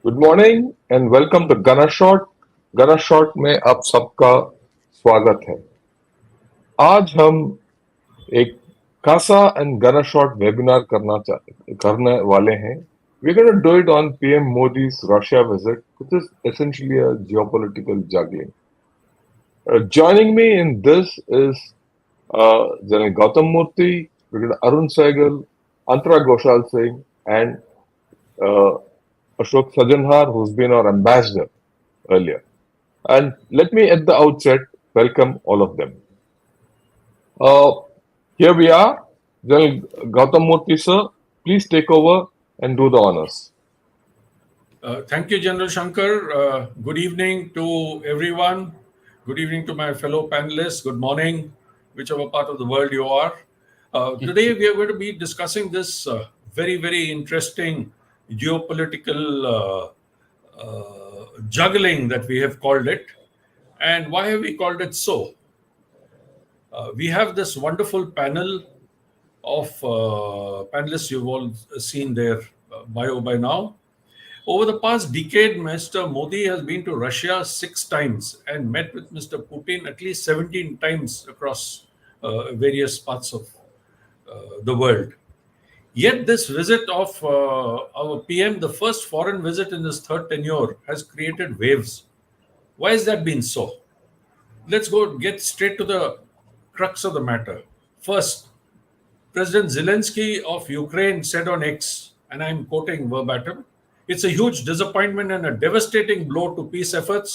Good morning and welcome to Gana shot. Gana shot में आप सबका स्वागत है। आज हम एक कासा एंड गना शॉट वेबिनार करने वाले हैं। We're going to do it on PM Modi's Russia visit, which is essentially a geopolitical juggling. Joining me in this is General Gautam Moorthy, Brigadier ARUN SAHGAL, ANTARA Ghoshal Singh, and uh, Ashok Sajanhar, who's been our ambassador earlier. And let me at the outset welcome all of them. Uh, Here we are. General Gautam Murthy sir, please take over and do the honors. Thank you, General Shankar. Good evening to everyone. Good evening to my fellow panelists. Good morning, whichever part of the world you are. Today, we are going to be discussing this very, very interesting geopolitical juggling that we have called it. And why have we called it so? We have this wonderful panel of panelists. You've all seen their bio by now. Over the past decade, Mr. Modi has been to Russia 6 times and met with Mr. Putin at least 17 times across various parts of the world. Yet, this visit of our PM, the first foreign visit in his third tenure, has created waves. Why has that been so? Let's get straight to the crux of the matter. First, President Zelensky of Ukraine said on X, and I'm quoting verbatim, "It's a huge disappointment and a devastating blow to peace efforts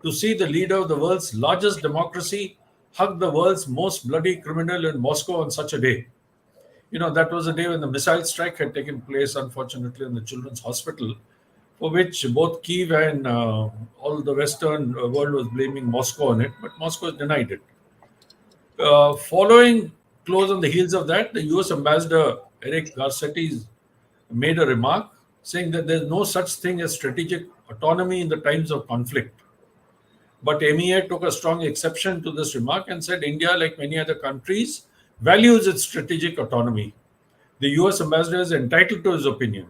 to see the leader of the world's largest democracy hug the world's most bloody criminal in Moscow on such a day." That was a day when the missile strike had taken place, unfortunately, in the children's hospital, for which both Kiev and all the Western world was blaming Moscow on it, but Moscow has denied it. Following close on the heels of that, the US Ambassador Eric Garcetti made a remark saying that there's no such thing as strategic autonomy in the times of conflict. But MEA took a strong exception to this remark and said India, like many other countries, values its strategic autonomy. The US ambassador is entitled to his opinion.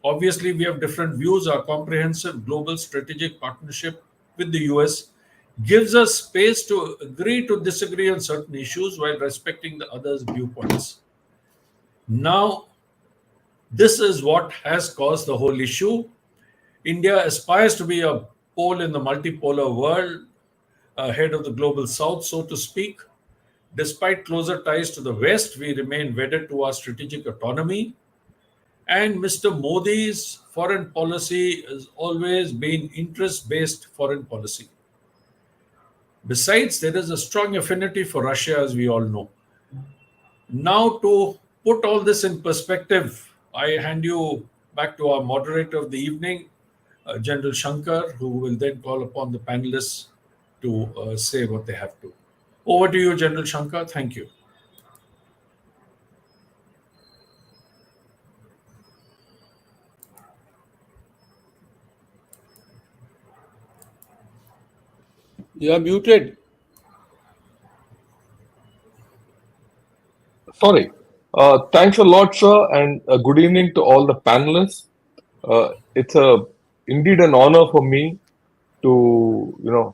Obviously, we have different views. Our comprehensive global strategic partnership with the US gives us space to agree to disagree on certain issues while respecting the other's viewpoints. Now, this is what has caused the whole issue. India aspires to be a pole in the multipolar world, ahead of the global south, so to speak. Despite closer ties to the West, we remain wedded to our strategic autonomy. And Mr. Modi's foreign policy has always been interest-based foreign policy. Besides, there is a strong affinity for Russia, as we all know. Now, to put all this in perspective, I hand you back to our moderator of the evening, General Shankar, who will then call upon the panelists to say what they have to. Over to you, General Shankar. Thank you. You are muted. Sorry. Thanks a lot, sir, and good evening to all the panelists. It's indeed an honor for me to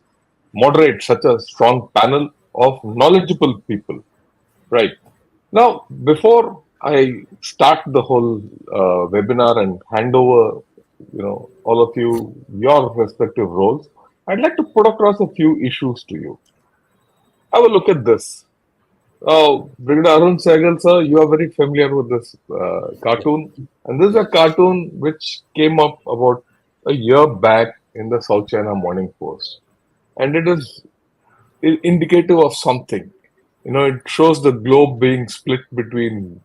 moderate such a strong panel of knowledgeable people. Right. Now, before I start the whole webinar and hand over, all of you your respective roles, I'd like to put across a few issues to you. Have a look at this. Brigadier Arun Sehgal, sir, you are very familiar with this cartoon. And this is a cartoon which came up about a year back in the South China Morning Post. And it is indicative of something. It shows the globe being split between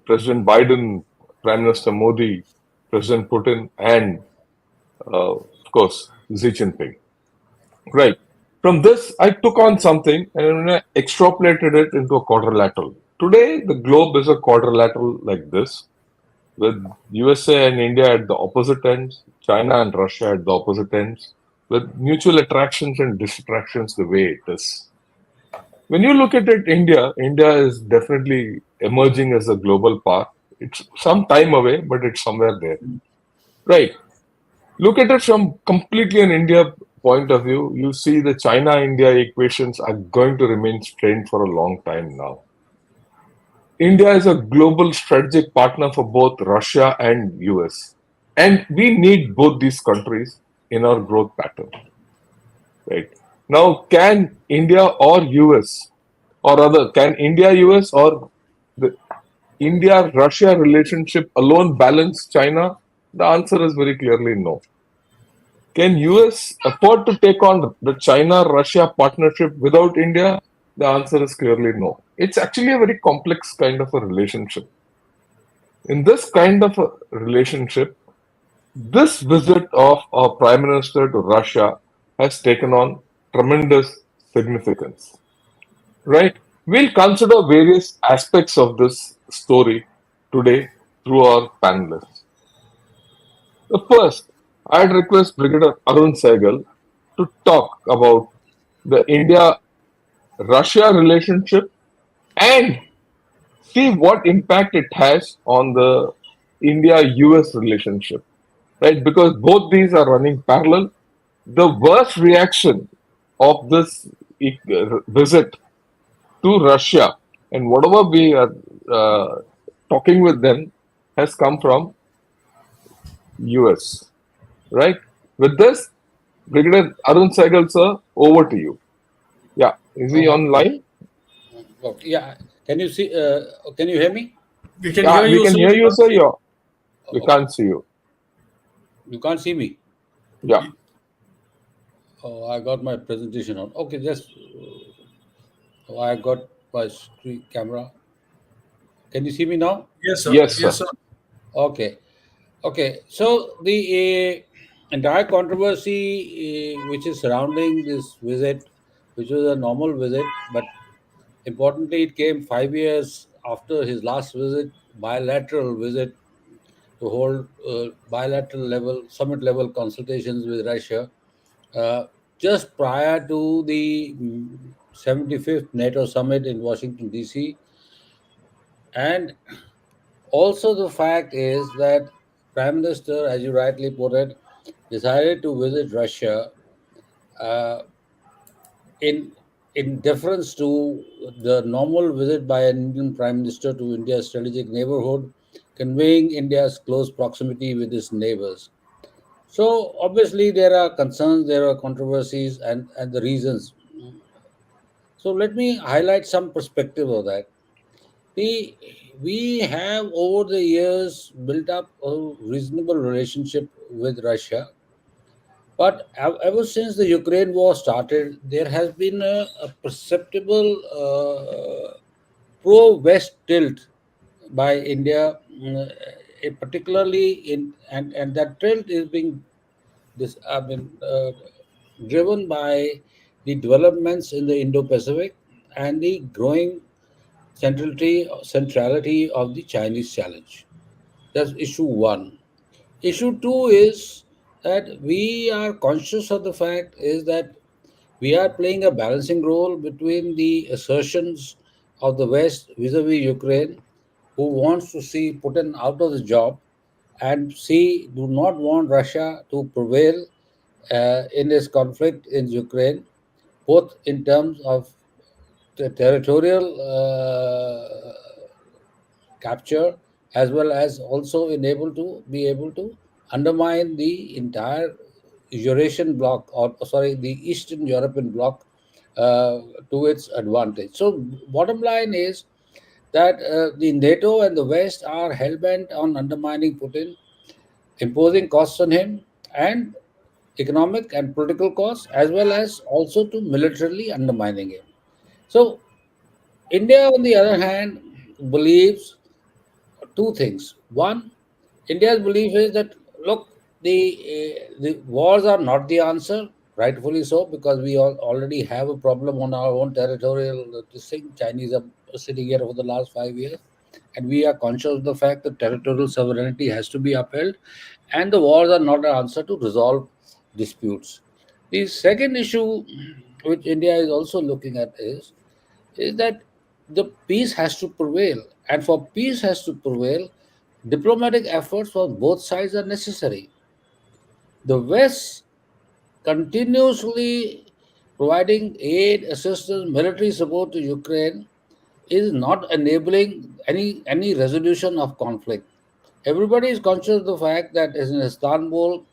President Biden, Prime Minister Modi, President Putin, and of course, Xi Jinping. Right. From this, I took on something and extrapolated it into a quadrilateral. Today, the globe is a quadrilateral like this, with USA and India at the opposite ends, China and Russia at the opposite ends, with mutual attractions and distractions the way it is. When you look at it, India is definitely emerging as a global power. It's some time away, but it's somewhere there. Right. Look at it from completely an India point of view. You see the China-India equations are going to remain strained for a long time now. India is a global strategic partner for both Russia and US. And we need both these countries in our growth pattern. Right. Now, can India or US, or rather, can India US or the India Russia relationship alone balance China? The answer is very clearly no. Can US afford to take on the China Russia partnership without India? The answer is clearly no. It's actually a very complex kind of a relationship. In this kind of a relationship, this visit of our Prime Minister to Russia has taken on tremendous significance. Right? We'll consider various aspects of this story today through our panelists. The first, I'd request Brigadier Arun Sehgal to talk about the India Russia relationship and see what impact it has on the India US relationship, right? Because both these are running parallel. The worst reaction of this visit to Russia and whatever we are talking with them has come from US, right? With this, Brigadier Arun Sehgal, sir, over to you. Yeah, is he Okay. online? Okay. Yeah. Can you see? Can you hear me? We can Yeah, hear we you, can sir. hear We you, can't sir. see You we Okay. can't see you. You can't see me. Yeah, you. Oh, I got my presentation on. Okay. Just. Oh, I got my screen camera. Can you see me now? Yes, sir. yes, Yes, sir. sir. Okay. Okay. So the entire controversy which is surrounding this visit, which was a normal visit, but importantly, it came 5 years after his last visit, bilateral visit to hold bilateral level, summit level consultations with Russia, uh, just prior to the 75th NATO summit in Washington, D.C. And also, the fact is that Prime Minister, as you rightly put it, decided to visit Russia uh, in deference to the normal visit by an Indian Prime Minister to India's strategic neighborhood, conveying India's close proximity with its neighbors. So obviously there are concerns, there are controversies, and the reasons. So let me highlight some perspective of that. The We have over the years built up a reasonable relationship with Russia, but ever since the Ukraine war started, there has been a perceptible pro-West tilt by India, particularly and that tilt is being this have been driven by the developments in the Indo-Pacific and the growing centrality of the Chinese challenge. That's issue one. Issue two is that we are conscious of the fact is that we are playing a balancing role between the assertions of the West vis-a-vis Ukraine, who wants to see Putin out of the job, and do not want Russia to prevail in this conflict in Ukraine, both in terms of the territorial capture, as well as also able to undermine the entire Eurasian bloc, or sorry, the Eastern European bloc, to its advantage. So bottom line is that the NATO and the West are hell bent on undermining Putin, imposing costs on him, and economic and political costs, as well as also to militarily undermining him. So India, on the other hand, believes two things. One, India's belief is that look, the wars are not the answer, rightfully so, because we already have a problem on our own territorial this thing. Chinese are sitting here for the last 5 years, and we are conscious of the fact that territorial sovereignty has to be upheld, and the wars are not an answer to resolve disputes. The second issue, which India is also looking at, is that the peace has to prevail. And for peace has to prevail, diplomatic efforts on both sides are necessary. The West continuously providing aid, assistance, military support to Ukraine is not enabling any resolution of conflict. Everybody is conscious of the fact that as in Istanbul,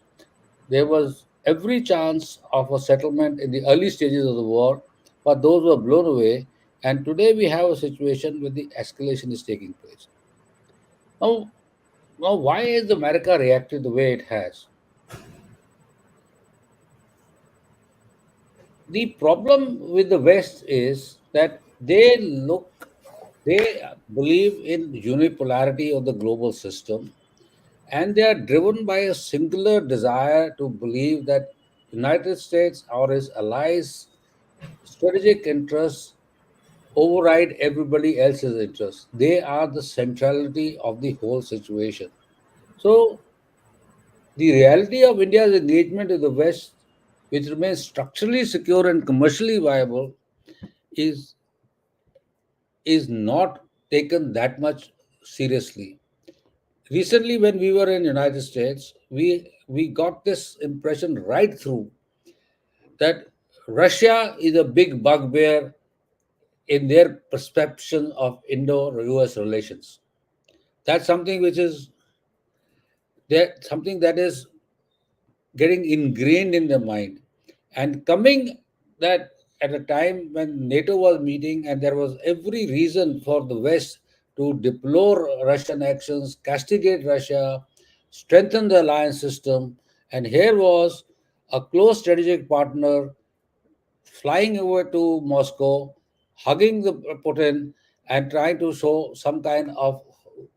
there was every chance of a settlement in the early stages of the war, but those were blown away. And today we have a situation where the escalation is taking place. Now, now why is America reacted the way it has? The problem with the West is that they believe in unipolarity of the global system, and they are driven by a singular desire to believe that United States or its allies strategic interests override everybody else's interests. They are the centrality of the whole situation. So the reality of India's engagement with the West, which remains structurally secure and commercially viable, is is not taken that much seriously. Recently, when we were in United States, we got this impression right through that Russia is a big bugbear in their perception of Indo-US relations. That's something which is something that is getting ingrained in their mind. And coming that at a time when NATO was meeting, and there was every reason for the West to deplore Russian actions, castigate Russia, strengthen the alliance system, and here was a close strategic partner flying over to Moscow, hugging the Putin, and trying to show some kind of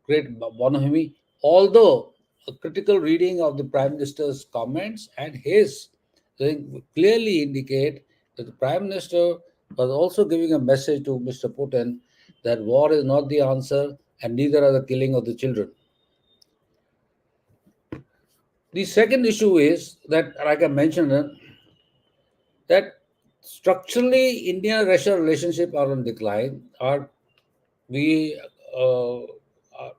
great bonhomie. Although a critical reading of the Prime Minister's comments and his thing clearly indicate that the Prime Minister was also giving a message to Mr. Putin that war is not the answer and neither are the killing of the children. The second issue is that, like I mentioned, that structurally India-Russia relationship are on decline. We uh, our,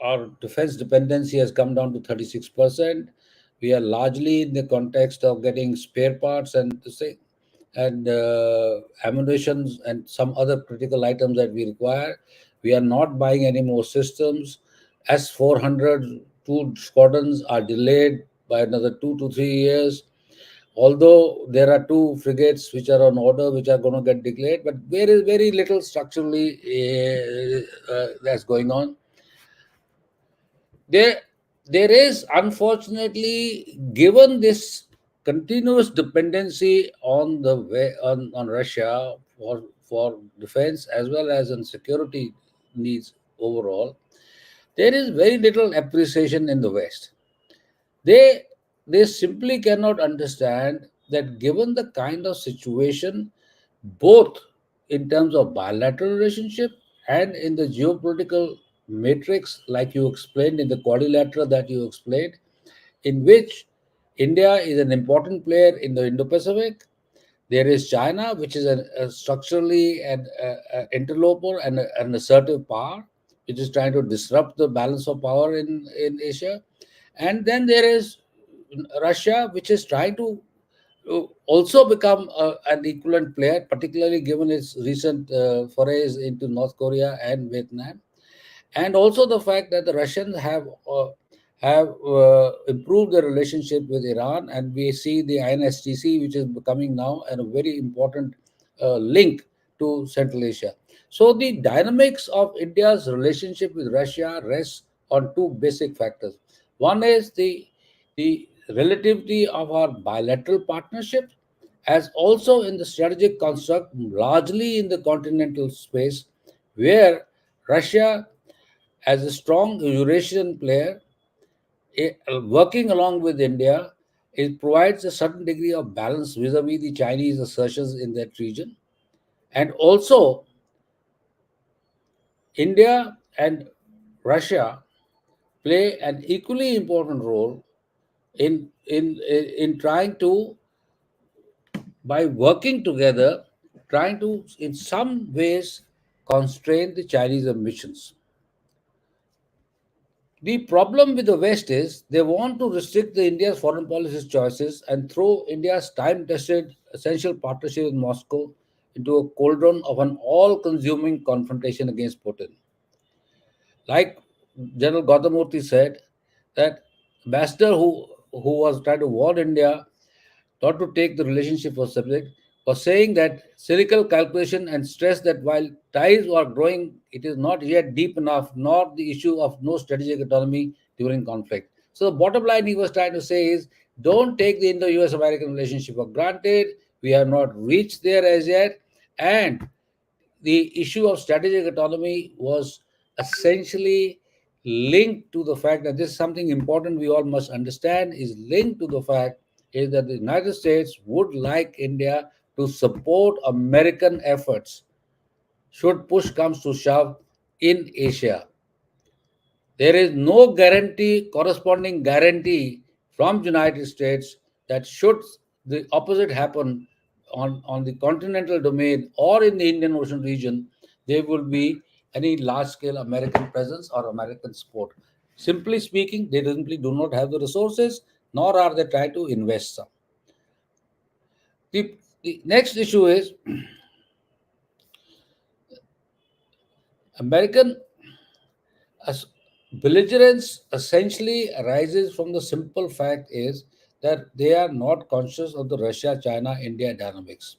our defense dependency has come down to 36%. We are largely in the context of getting spare parts and say and ammunitions and some other critical items that we require. We are not buying any more systems. S-400 two squadrons are delayed by another 2 to 3 years, although there are two frigates which are on order which are going to get declared, but there is very little structurally that's going on there. There is, unfortunately, given this continuous dependency on on Russia for defense as well as on security needs overall, there is very little appreciation in the West. They they simply cannot understand that given the kind of situation, both in terms of bilateral relationship and in the geopolitical matrix, like you explained in the quadrilateral that you explained, in which India is an important player in the Indo-Pacific. There is China, which is a structurally an interloper and an assertive power, which is trying to disrupt the balance of power in Asia. And then there is Russia, which is trying to also become an equivalent player, particularly given its recent forays into North Korea and Vietnam, and also the fact that the Russians have improved their relationship with Iran, and we see the INSTC, which is becoming now a very important link to Central Asia. So the dynamics of India's relationship with Russia rests on two basic factors. One is the relativity of our bilateral partnership, as also in the strategic construct, largely in the continental space, where Russia, as a strong Eurasian player, working along with India, it provides a certain degree of balance vis-a-vis the Chinese assertions in that region. And also, India and Russia play an equally important role in trying to, by working together, trying to, in some ways, constrain the Chinese ambitions. The problem with the West is they want to restrict the India's foreign policy choices and throw India's time-tested essential partnership with Moscow into a cauldron of an all-consuming confrontation against Putin. Like General Gautam Moorthy said, that ambassador who was trying to warn India not to take the relationship for subject, was saying that cynical calculation and stress that while ties are growing, it is not yet deep enough, nor the issue of no strategic autonomy during conflict. So the bottom line he was trying to say is don't take the Indo-US American relationship for granted. We have not reached there as yet. And the issue of strategic autonomy was essentially linked to the fact that this is something important we all must understand is linked to the fact is that the United States would like India to support American efforts should push comes to shove in Asia. There is no guarantee, corresponding guarantee from United States that should the opposite happen on the continental domain or in the Indian Ocean region, there will be any large-scale American presence or American support. Simply speaking, they simply do not have the resources, nor are they trying to invest some. The next issue is American as belligerence essentially arises from the simple fact is that they are not conscious of the Russia, China, India dynamics.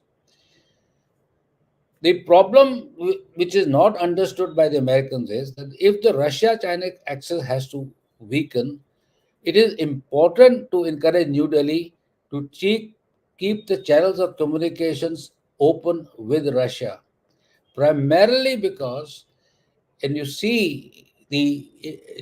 The problem which is not understood by the Americans is that if the Russia China axis has to weaken, it is important to encourage New Delhi to keep the channels of communications open with Russia, primarily because and you see the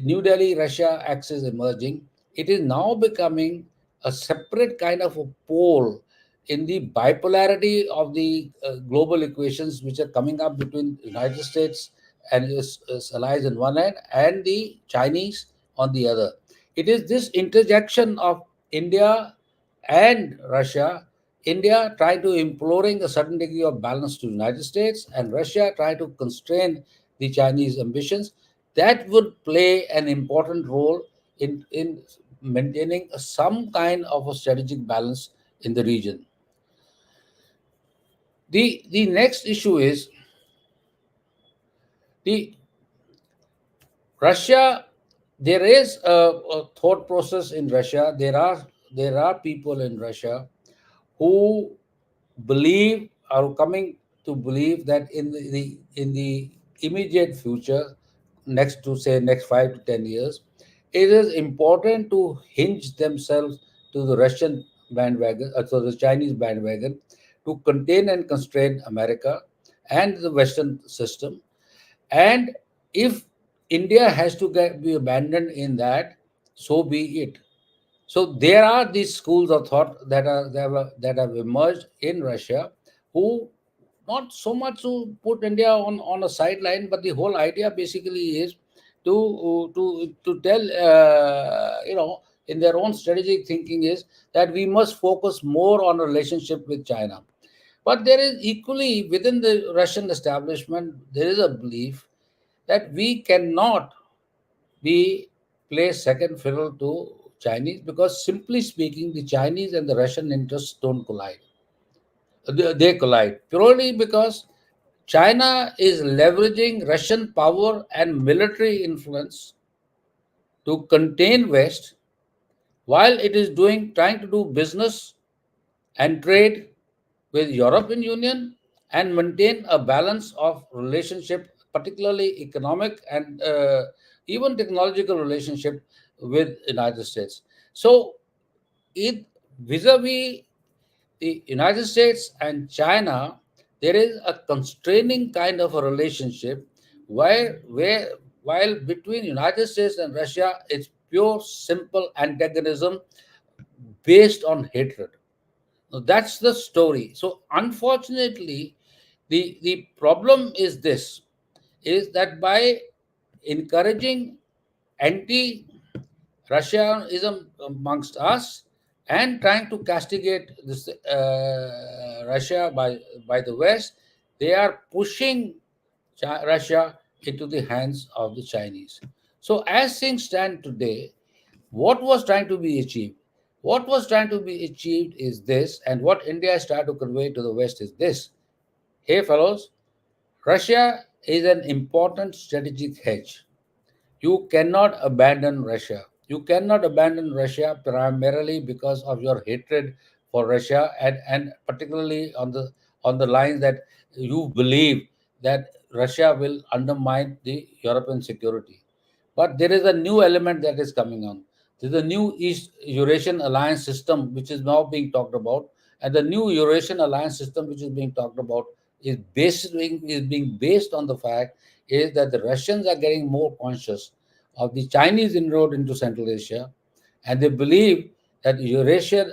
New Delhi Russia axis emerging, it is now becoming a separate kind of a pole in the bipolarity of the global equations which are coming up between the United States and its allies on one hand and the Chinese on the other. It is this interjection of India and Russia, India trying to imploring a certain degree of balance to the United States and Russia trying to constrain the Chinese ambitions, that would play an important role in maintaining some kind of a strategic balance in the region. The next issue is the Russia. There is a thought process in Russia. There are people in Russia who believe are coming to believe that in the immediate future, next 5 to 10 years, it is important to hinge themselves to the Russian bandwagon, so the Chinese bandwagon, to contain and constrain America and the Western system. And if India has to be abandoned in that, so be it. So there are these schools of thought that have emerged in Russia, who not so much to put India on a sideline, but the whole idea basically is to tell in their own strategic thinking is that we must focus more on a relationship with China. But there is equally within the Russian establishment there is a belief that we cannot we play second fiddle to Chinese because simply speaking, the Chinese and the Russian interests don't collide. They collide purely because China is leveraging Russian power and military influence to contain West while it is trying to do business and trade with European Union and maintain a balance of relationship, particularly economic and even technological relationship with United States. So it vis-a-vis the United States and China, there is a constraining kind of a relationship where while between United States and Russia, it's pure simple antagonism based on hatred. Now, that's the story. So unfortunately, the problem is this is that by encouraging anti Russianism amongst us and trying to castigate this Russia by the West, they are pushing Russia into the hands of the Chinese. So as things stand today, what was trying to be achieved? What was trying to be achieved is this, and what India has tried to convey to the West is this. Hey, fellows, Russia is an important strategic hedge. You cannot abandon Russia. You cannot abandon Russia primarily because of your hatred for Russia, and particularly on the lines that you believe that Russia will undermine the European security. But there is a new element that is coming on. There's a new East Eurasian alliance system which is now being talked about, and the new Eurasian alliance system which is being talked about is being based on the fact is that the Russians are getting more conscious of the Chinese inroad into Central Asia, and they believe that Eurasian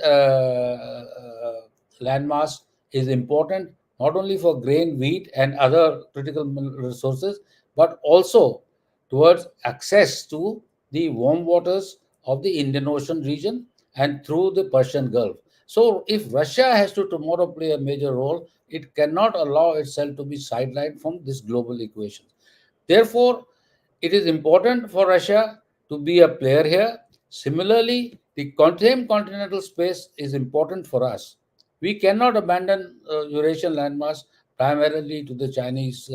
landmass is important not only for grain, wheat, and other critical resources, but also towards access to the warm waters of the Indian Ocean region and through the Persian Gulf. So, if Russia has to tomorrow play a major role, it cannot allow itself to be sidelined from this global equation. Therefore, it is important for Russia to be a player here. Similarly, the same continental space is important for us. We cannot abandon Eurasian landmass primarily to the Chinese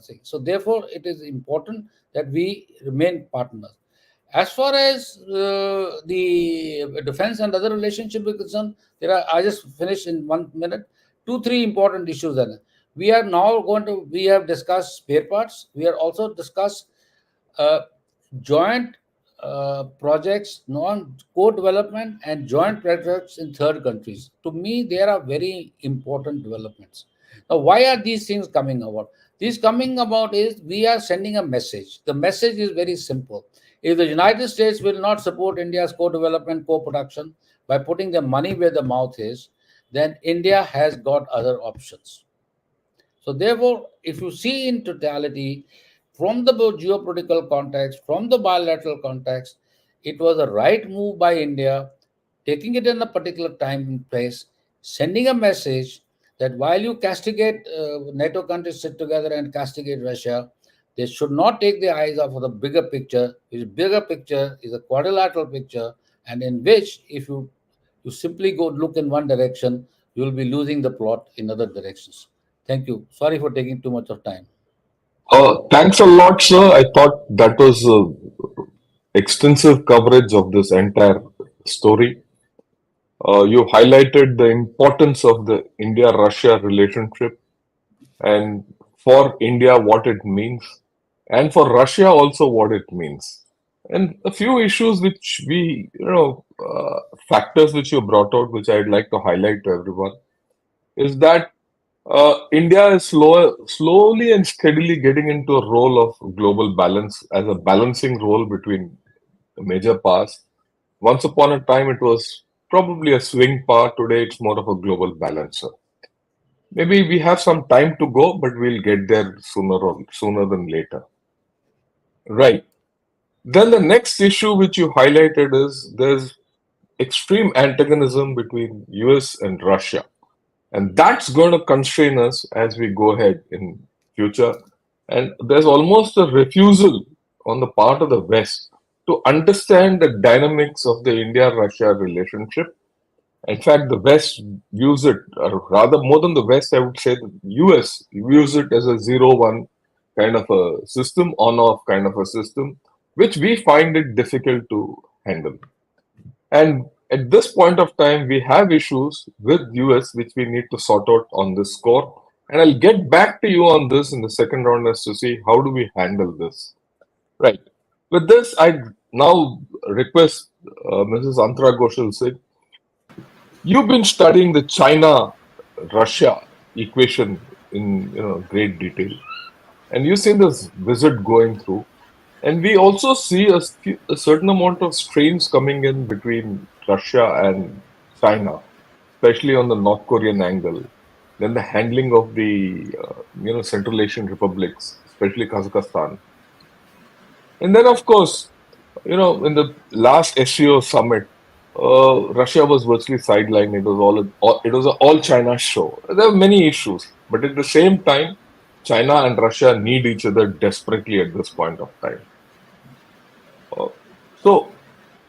thing. So, therefore, it is important that we remain partners. As far as the defense and other relationship is concerned, I just finished in 1 minute. Two, three important issues. Then we have discussed spare parts. We are also discussed uh, joint projects, non co-development and joint projects in third countries. To me, there are very important developments. Now, why are these things coming about? These coming about is we are sending a message. The message is very simple. If the United States will not support India's co-development, co-production by putting the money where the mouth is, then India has got other options. So, therefore, if you see in totality, from the geopolitical context, from the bilateral context, it was a right move by India, taking it in a particular time and place, sending a message that while you castigate NATO countries sit together and castigate Russia, they should not take their eyes off of the bigger picture. This bigger picture is a quadrilateral picture, and in which, if you simply go look in one direction, you will be losing the plot in other directions. Thank you. Sorry for taking too much of time. Thanks a lot, sir. I thought that was extensive coverage of this entire story. You highlighted the importance of the India-Russia relationship, and for India what it means, and for Russia also what it means. And a few issues which factors which you brought out, which I'd like to highlight to everyone, is that India is slowly and steadily getting into a role of global balance as a balancing role between the major powers. Once upon a time, it was probably a swing power. Today, it's more of a global balancer. Maybe we have some time to go, but we'll get there sooner than later. Right. Then the next issue which you highlighted is there's extreme antagonism between US and Russia. And that's going to constrain us as we go ahead in future. And there's almost a refusal on the part of the West to understand the dynamics of the India-Russia relationship. In fact, the West views it, or rather more than the West, I would say the US views it as a 0-1 kind of a system, on-off kind of a system, which we find it difficult to handle. And at this point of time, we have issues with US which we need to sort out on this score. And I'll get back to you on this in the second round as to see how do we handle this. Right. With this, I now request Mrs. Antara Ghoshal Singh. You've been studying the China-Russia equation in great detail, and you've seen this visit going through. And we also see a certain amount of strains coming in between Russia and China, especially on the North Korean angle. Then the handling of the Central Asian republics, especially Kazakhstan. And then, of course, in the last SCO summit, Russia was virtually sidelined. It was an all China show. There are many issues, but at the same time, China and Russia need each other desperately at this point of time. So,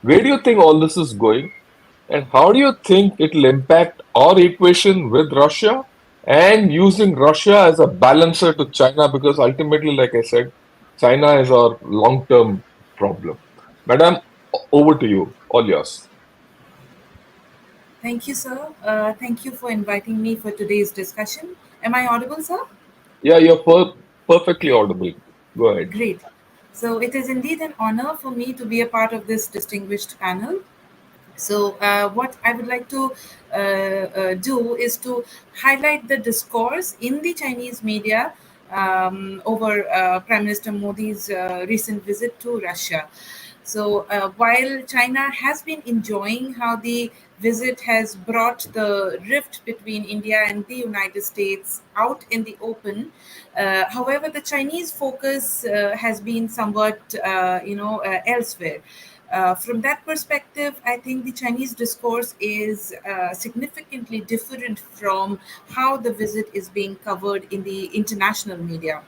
where do you think all this is going? And how do you think it will impact our equation with Russia and using Russia as a balancer to China? Because ultimately, like I said, China is our long term problem. Madam, over to you. All yours. Thank you, sir. Thank you for inviting me for today's discussion. Am I audible, sir? Yeah, you're perfectly audible. Go ahead. Great. So, it is indeed an honor for me to be a part of this distinguished panel. So, what I would like to do is to highlight the discourse in the Chinese media over Prime Minister Modi's recent visit to Russia. So, while China has been enjoying how the visit has brought the rift between India and the United States out in the open, however, the Chinese focus has been somewhat, elsewhere. From that perspective, I think the Chinese discourse is significantly different from how the visit is being covered in the international media.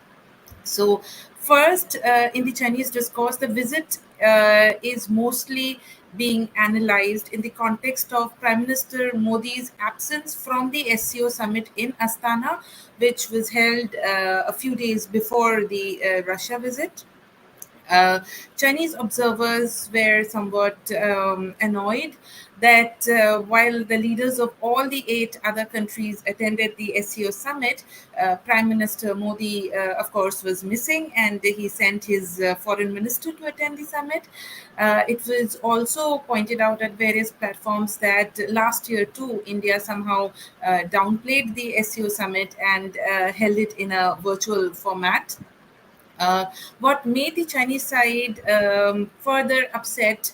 So, first, in the Chinese discourse, the visit is mostly being analyzed in the context of Prime Minister Modi's absence from the SCO summit in Astana, which was held a few days before the Russia visit. uh, Chinese observers were somewhat annoyed that while the leaders of all the 8 other countries attended the SCO summit, Prime Minister Modi, of course, was missing, and he sent his foreign minister to attend the summit. It was also pointed out at various platforms that last year, too, India somehow downplayed the SCO summit and held it in a virtual format. uh, what made the Chinese side further upset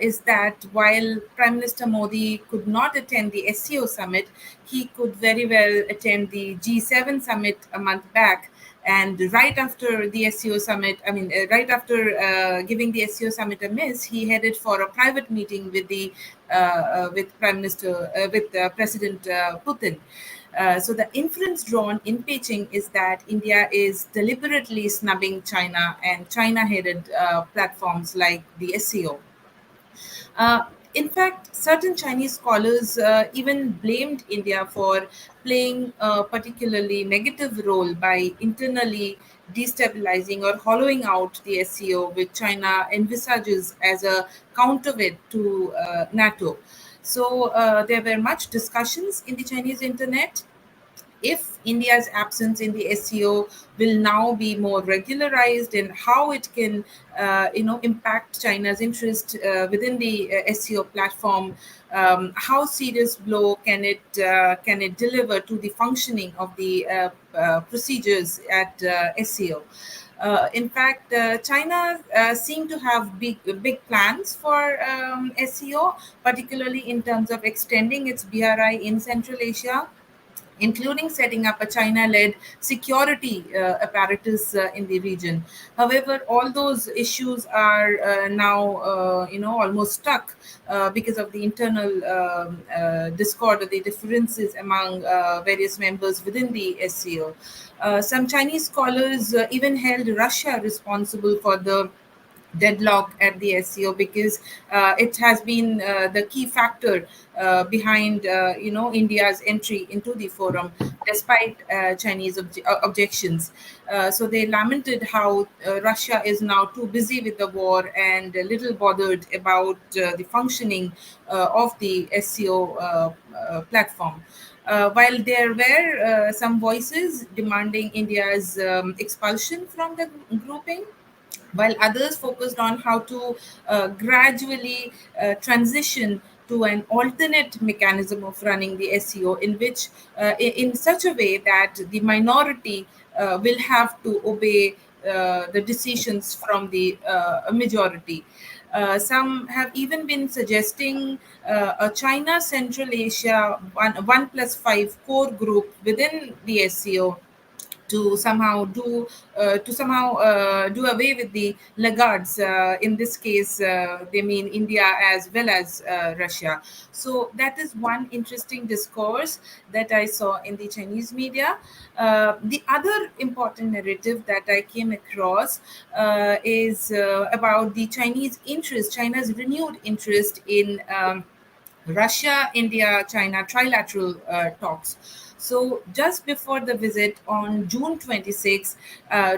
is that while Prime Minister Modi could not attend the SCO summit, he could very well attend the G7 summit a month back. And right after the SCO summit, right after giving the SCO summit a miss, he headed for a private meeting with the with President Putin. So the inference drawn in Beijing is that India is deliberately snubbing China and China-headed platforms like the SCO. Uh, in fact, certain Chinese scholars even blamed India for playing a particularly negative role by internally destabilizing or hollowing out the SCO, which China envisages as a counterweight to NATO. So there were much discussions in the Chinese internet if India's absence in the SEO will now be more regularized and how it can, impact China's interest within the SEO platform. How serious blow can it deliver to the functioning of the procedures at SEO? In fact, China seemed to have big plans for SEO, particularly in terms of extending its BRI in Central Asia, including setting up a China-led security apparatus in the region. However, all those issues are now, almost stuck because of the internal discord or the differences among various members within the SCO. Some Chinese scholars even held Russia responsible for the deadlock at the SCO because it has been the key factor behind India's entry into the forum despite Chinese objections. So they lamented how Russia is now too busy with the war and little bothered about the functioning of the SCO platform. While there were some voices demanding India's expulsion from the grouping, while others focused on how to gradually transition to an alternate mechanism of running the SEO in which in such a way that the minority will have to obey the decisions from the majority. Some have even been suggesting a China Central Asia 1+5 core group within the SEO to somehow do do away with the laggards. In this case, they mean India as well as Russia. So that is one interesting discourse that I saw in the Chinese media. The other important narrative that I came across is about the China's renewed interest in Russia, India, China trilateral talks. So, just before the visit on June 26,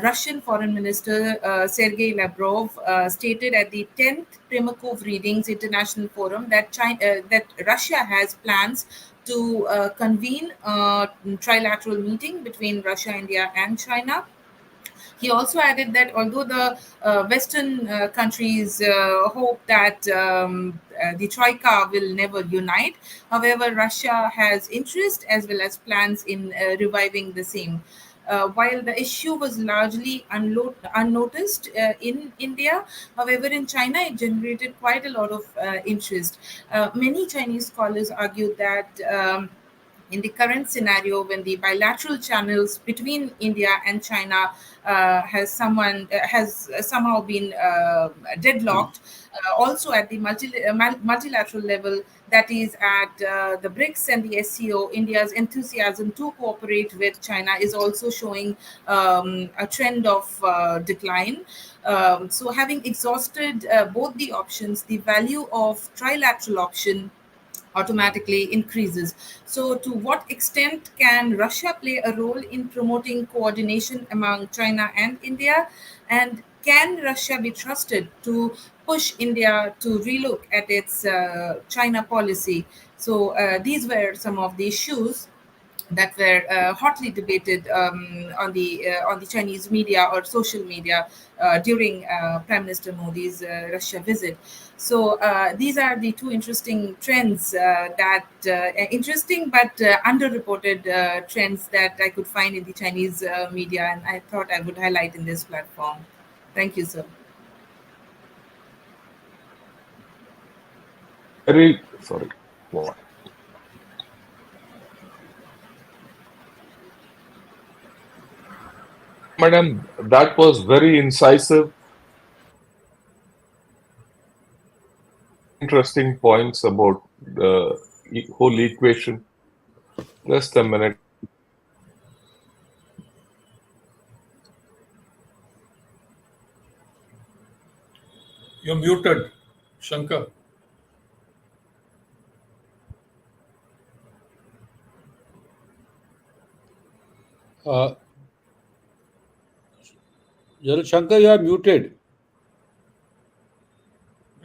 Russian Foreign Minister Sergei Lavrov stated at the 10th Primakov Readings International Forum that that Russia has plans to convene a trilateral meeting between Russia, India, and China. He also added that although the Western countries hope that the Troika will never unite, however, Russia has interest as well as plans in reviving the same. While the issue was largely unnoticed in India, however, in China it generated quite a lot of interest. Many Chinese scholars argued that. In the current scenario, when the bilateral channels between India and China has somehow been deadlocked, also at the multilateral level, that is at the BRICS and the SCO, India's enthusiasm to cooperate with China is also showing a trend of decline. So, having exhausted both the options, the value of trilateral option automatically increases. So, to what extent can Russia play a role in promoting coordination among China and India? And can Russia be trusted to push India to relook at its China policy? So, these were some of the issues that were hotly debated on the Chinese media or social media during Prime Minister Modi's Russia visit. So these are the two interesting trends interesting but underreported trends that I could find in the Chinese media, and I thought I would highlight in this platform. Thank you, sir. Very sorry. Go on. Madam, that was very incisive, interesting points about the whole equation. Just a minute. You're muted, Shankar. Shankar, you are muted.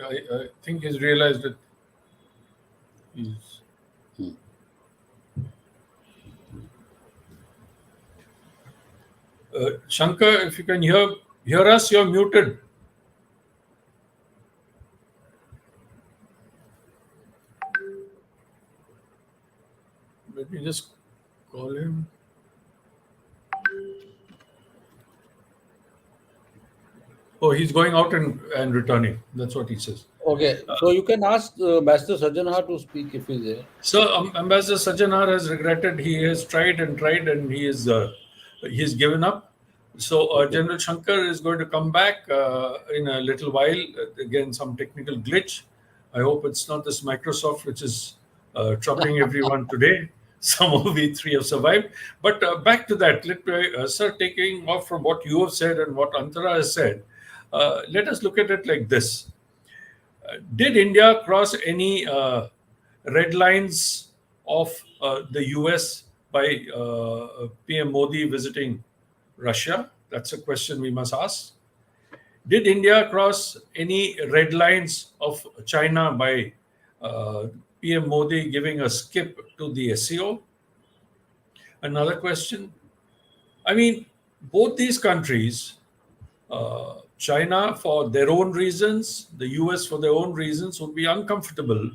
I think he's realized it. Shankar, if you can hear us, you're muted. Let me just call him. Oh, he's going out and returning. That's what he says. Okay, so you can ask Ambassador Sajjanhar to speak if he's there. So Ambassador Sajjanhar has regretted. He has tried and he's given up. So General Shankar is going to come back in a little while. Again, some technical glitch. I hope it's not this Microsoft which is troubling everyone today. Some of we three have survived. But back to that, sir, taking off from what you have said and what Antara has said, let us look at it like this. Did India cross any red lines of the US by PM Modi visiting Russia? That's a question we must ask. Did India cross any red lines of China by PM Modi giving a skip to the SCO? Another question. I mean, both these countries, China for their own reasons, the US for their own reasons, would be uncomfortable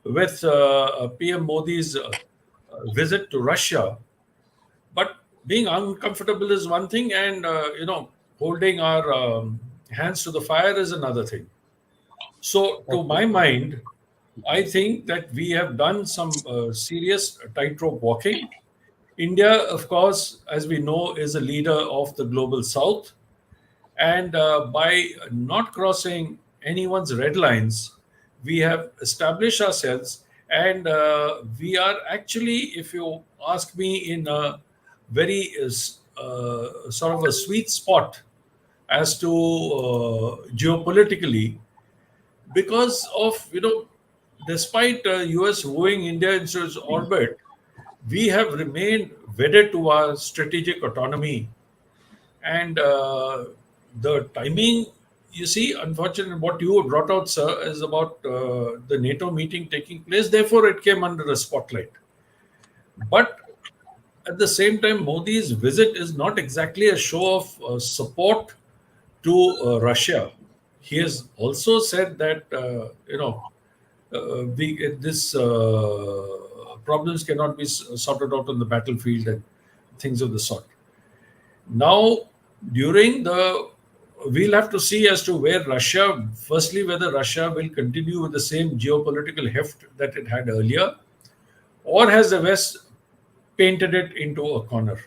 with PM Modi's visit to Russia. But being uncomfortable is one thing, and holding our hands to the fire is another thing. So, to my mind, I think that we have done some serious tightrope walking. India, of course, as we know, is a leader of the global south. And by not crossing anyone's red lines, we have established ourselves. And we are actually, if you ask me, in a very sort of a sweet spot as to geopolitically, because of, despite US wooing India into its orbit, we have remained wedded to our strategic autonomy. And the timing, you see, unfortunately, what you brought out, sir, is about the NATO meeting taking place. Therefore, it came under the spotlight. But at the same time, Modi's visit is not exactly a show of support to Russia. He has also said that this problems cannot be sorted out on the battlefield and things of the sort. Now, during the we'll have to see as to where Russia, firstly, whether Russia will continue with the same geopolitical heft that it had earlier, or has the West painted it into a corner.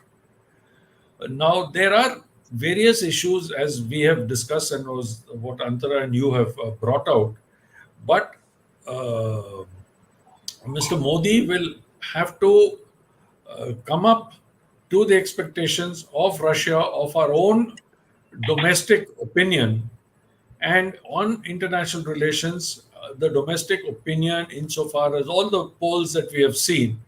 Now, there are various issues as we have discussed, and was what Antara and you have brought out. But Mr. Modi will have to come up to the expectations of Russia, of our own domestic opinion, and on international relations, the domestic opinion, insofar as all the polls that we have seen,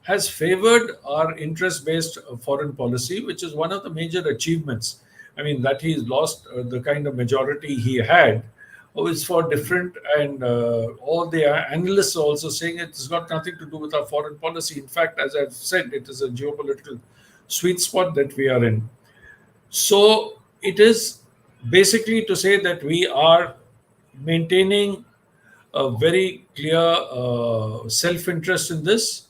has favored our interest based foreign policy, which is one of the major achievements. I mean, that he's lost the kind of majority he had is for different, and all the analysts are also saying it's got nothing to do with our foreign policy. In fact, as I've said, it is a geopolitical sweet spot that we are in. So it is basically to say that we are maintaining a very clear self-interest in this,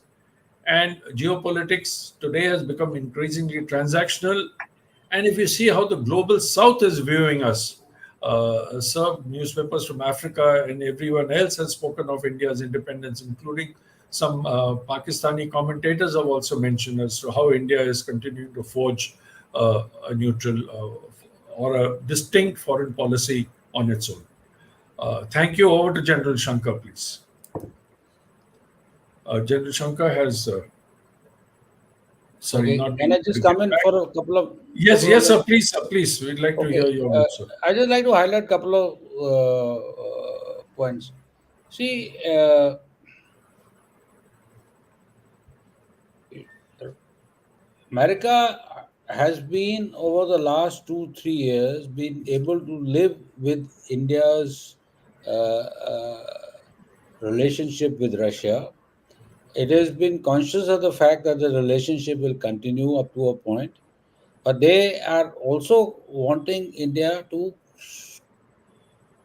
and geopolitics today has become increasingly transactional. And if you see how the global south is viewing us, some newspapers from Africa and everyone else has spoken of India's independence, including some Pakistani commentators have also mentioned as to how India is continuing to forge a neutral or a distinct foreign policy on its own. Thank you. Over to General Shankar, please. General Shankar has. Okay. Not Can I just come in for a couple of? Yes, couple yes, of sir. Please, sir. Please, we'd like to hear your views, sir. I just like to highlight a couple of points. See, America has been over the last 2-3 years been able to live with India's relationship with Russia. It has been conscious of the fact that the relationship will continue up to a point, but they are also wanting India to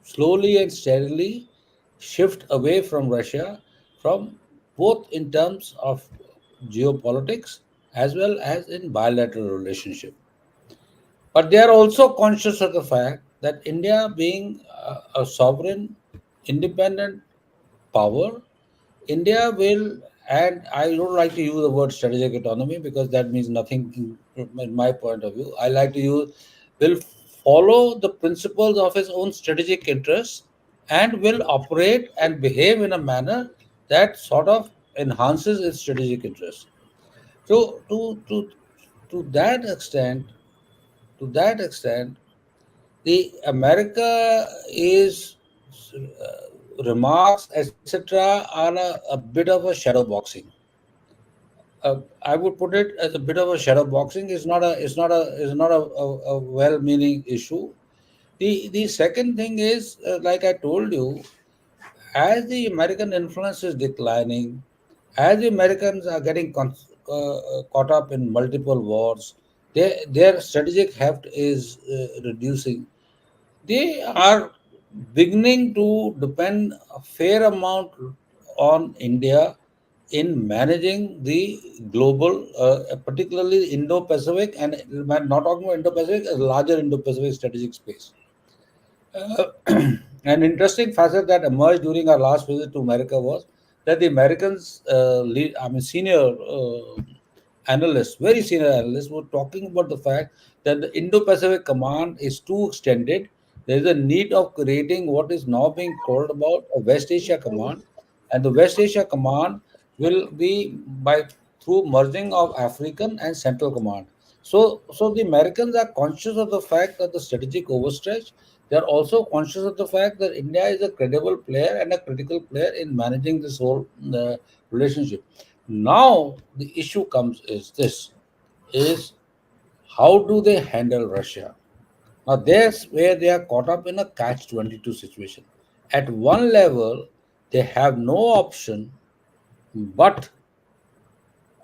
slowly and steadily shift away from Russia, from both in terms of geopolitics as well as in bilateral relationship. But they are also conscious of the fact that India, being a sovereign, independent power, India will, and I don't like to use the word strategic autonomy because that means nothing in my point of view. I like to use, will follow the principles of its own strategic interests and will operate and behave in a manner that sort of enhances its strategic interests. So to that extent, the America is remarks, etc., are a bit of a shadow boxing. I would put it as a bit of a shadow boxing. It's not a well-meaning issue. The second thing is, like I told you, as the American influence is declining, as the Americans are getting caught up in multiple wars, their strategic heft is reducing. They are beginning to depend a fair amount on India in managing the global, particularly Indo-Pacific, and I'm not talking about Indo-Pacific, a larger Indo-Pacific strategic space. An interesting facet that emerged during our last visit to America was that the Americans, senior analysts, very senior analysts, were talking about the fact that the Indo-Pacific Command is too extended. There is a need of creating what is now being called about a West Asia Command, and the West Asia Command will be by through merging of African and Central Command. So the Americans are conscious of the fact that the strategic overstretch. They are also conscious of the fact that India is a credible player and a critical player in managing this whole relationship. Now the issue comes is this: is how do they handle Russia? Now that's where they are caught up in a catch-22 situation. At one level, they have no option but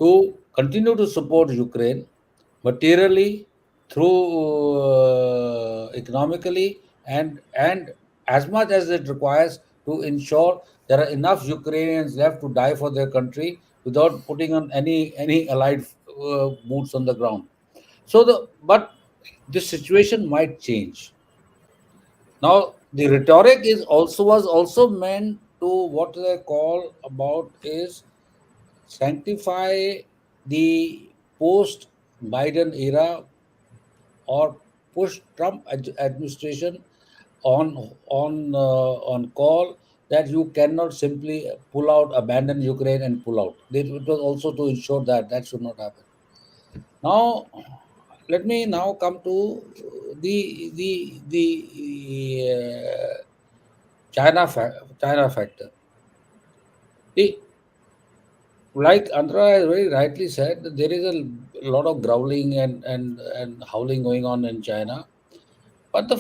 to continue to support Ukraine materially, through economically, and as much as it requires to ensure there are enough Ukrainians left to die for their country without putting on any allied boots on the ground. So the but this situation might change. Now the rhetoric is also was also meant to what they call about is sanctify the post Biden era or push Trump administration on call that you cannot simply pull out, abandon Ukraine and pull out. It was also to ensure that that should not happen. Now, let me now come to the China factor. The Like Andhra has very rightly said, that there is a lot of growling and howling going on in China. But the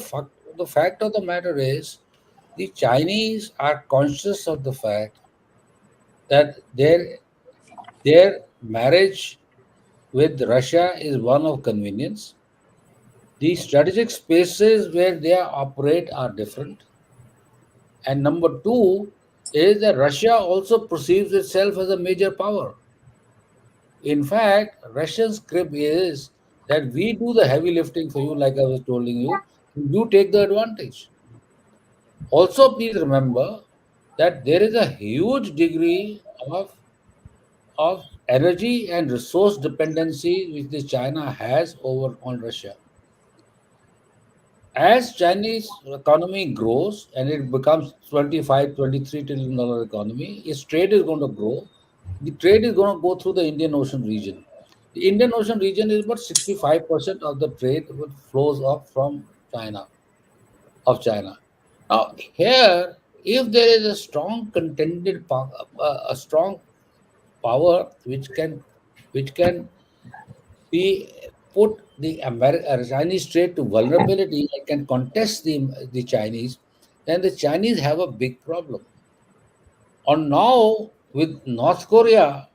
fact of the matter is, the Chinese are conscious of the fact that their marriage with Russia is one of convenience. The strategic spaces where they operate are different. And number two is that Russia also perceives itself as a major power. In fact, Russian script is that we do the heavy lifting for you, like I was telling you, and you take the advantage. Also, please remember that there is a huge degree of energy and resource dependency which the China has over on Russia. As Chinese economy grows and it becomes 25, $23 trillion economy, its trade is going to grow. The trade is going to go through the Indian Ocean region. The Indian Ocean region is about 65% of the trade which flows up from China, of China. Now, here, if there is a strong contended a strong power which can be put the Chinese trade to vulnerability and can contest the Chinese, then the Chinese have a big problem. On now with North Korea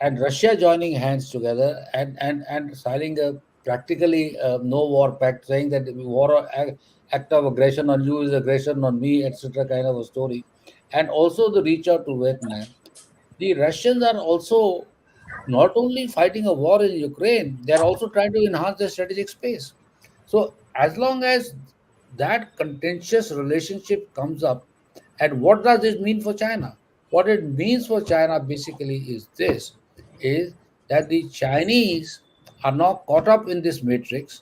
and Russia joining hands together and signing a practically no war pact, saying that the act of aggression on you is aggression on me, etc., kind of a story, and also the reach out to Vietnam. The Russians are also not only fighting a war in Ukraine, they are also trying to enhance their strategic space. So, as long as that contentious relationship comes up, and what does this mean for China? What it means for China basically is this: is that the Chinese are now caught up in this matrix,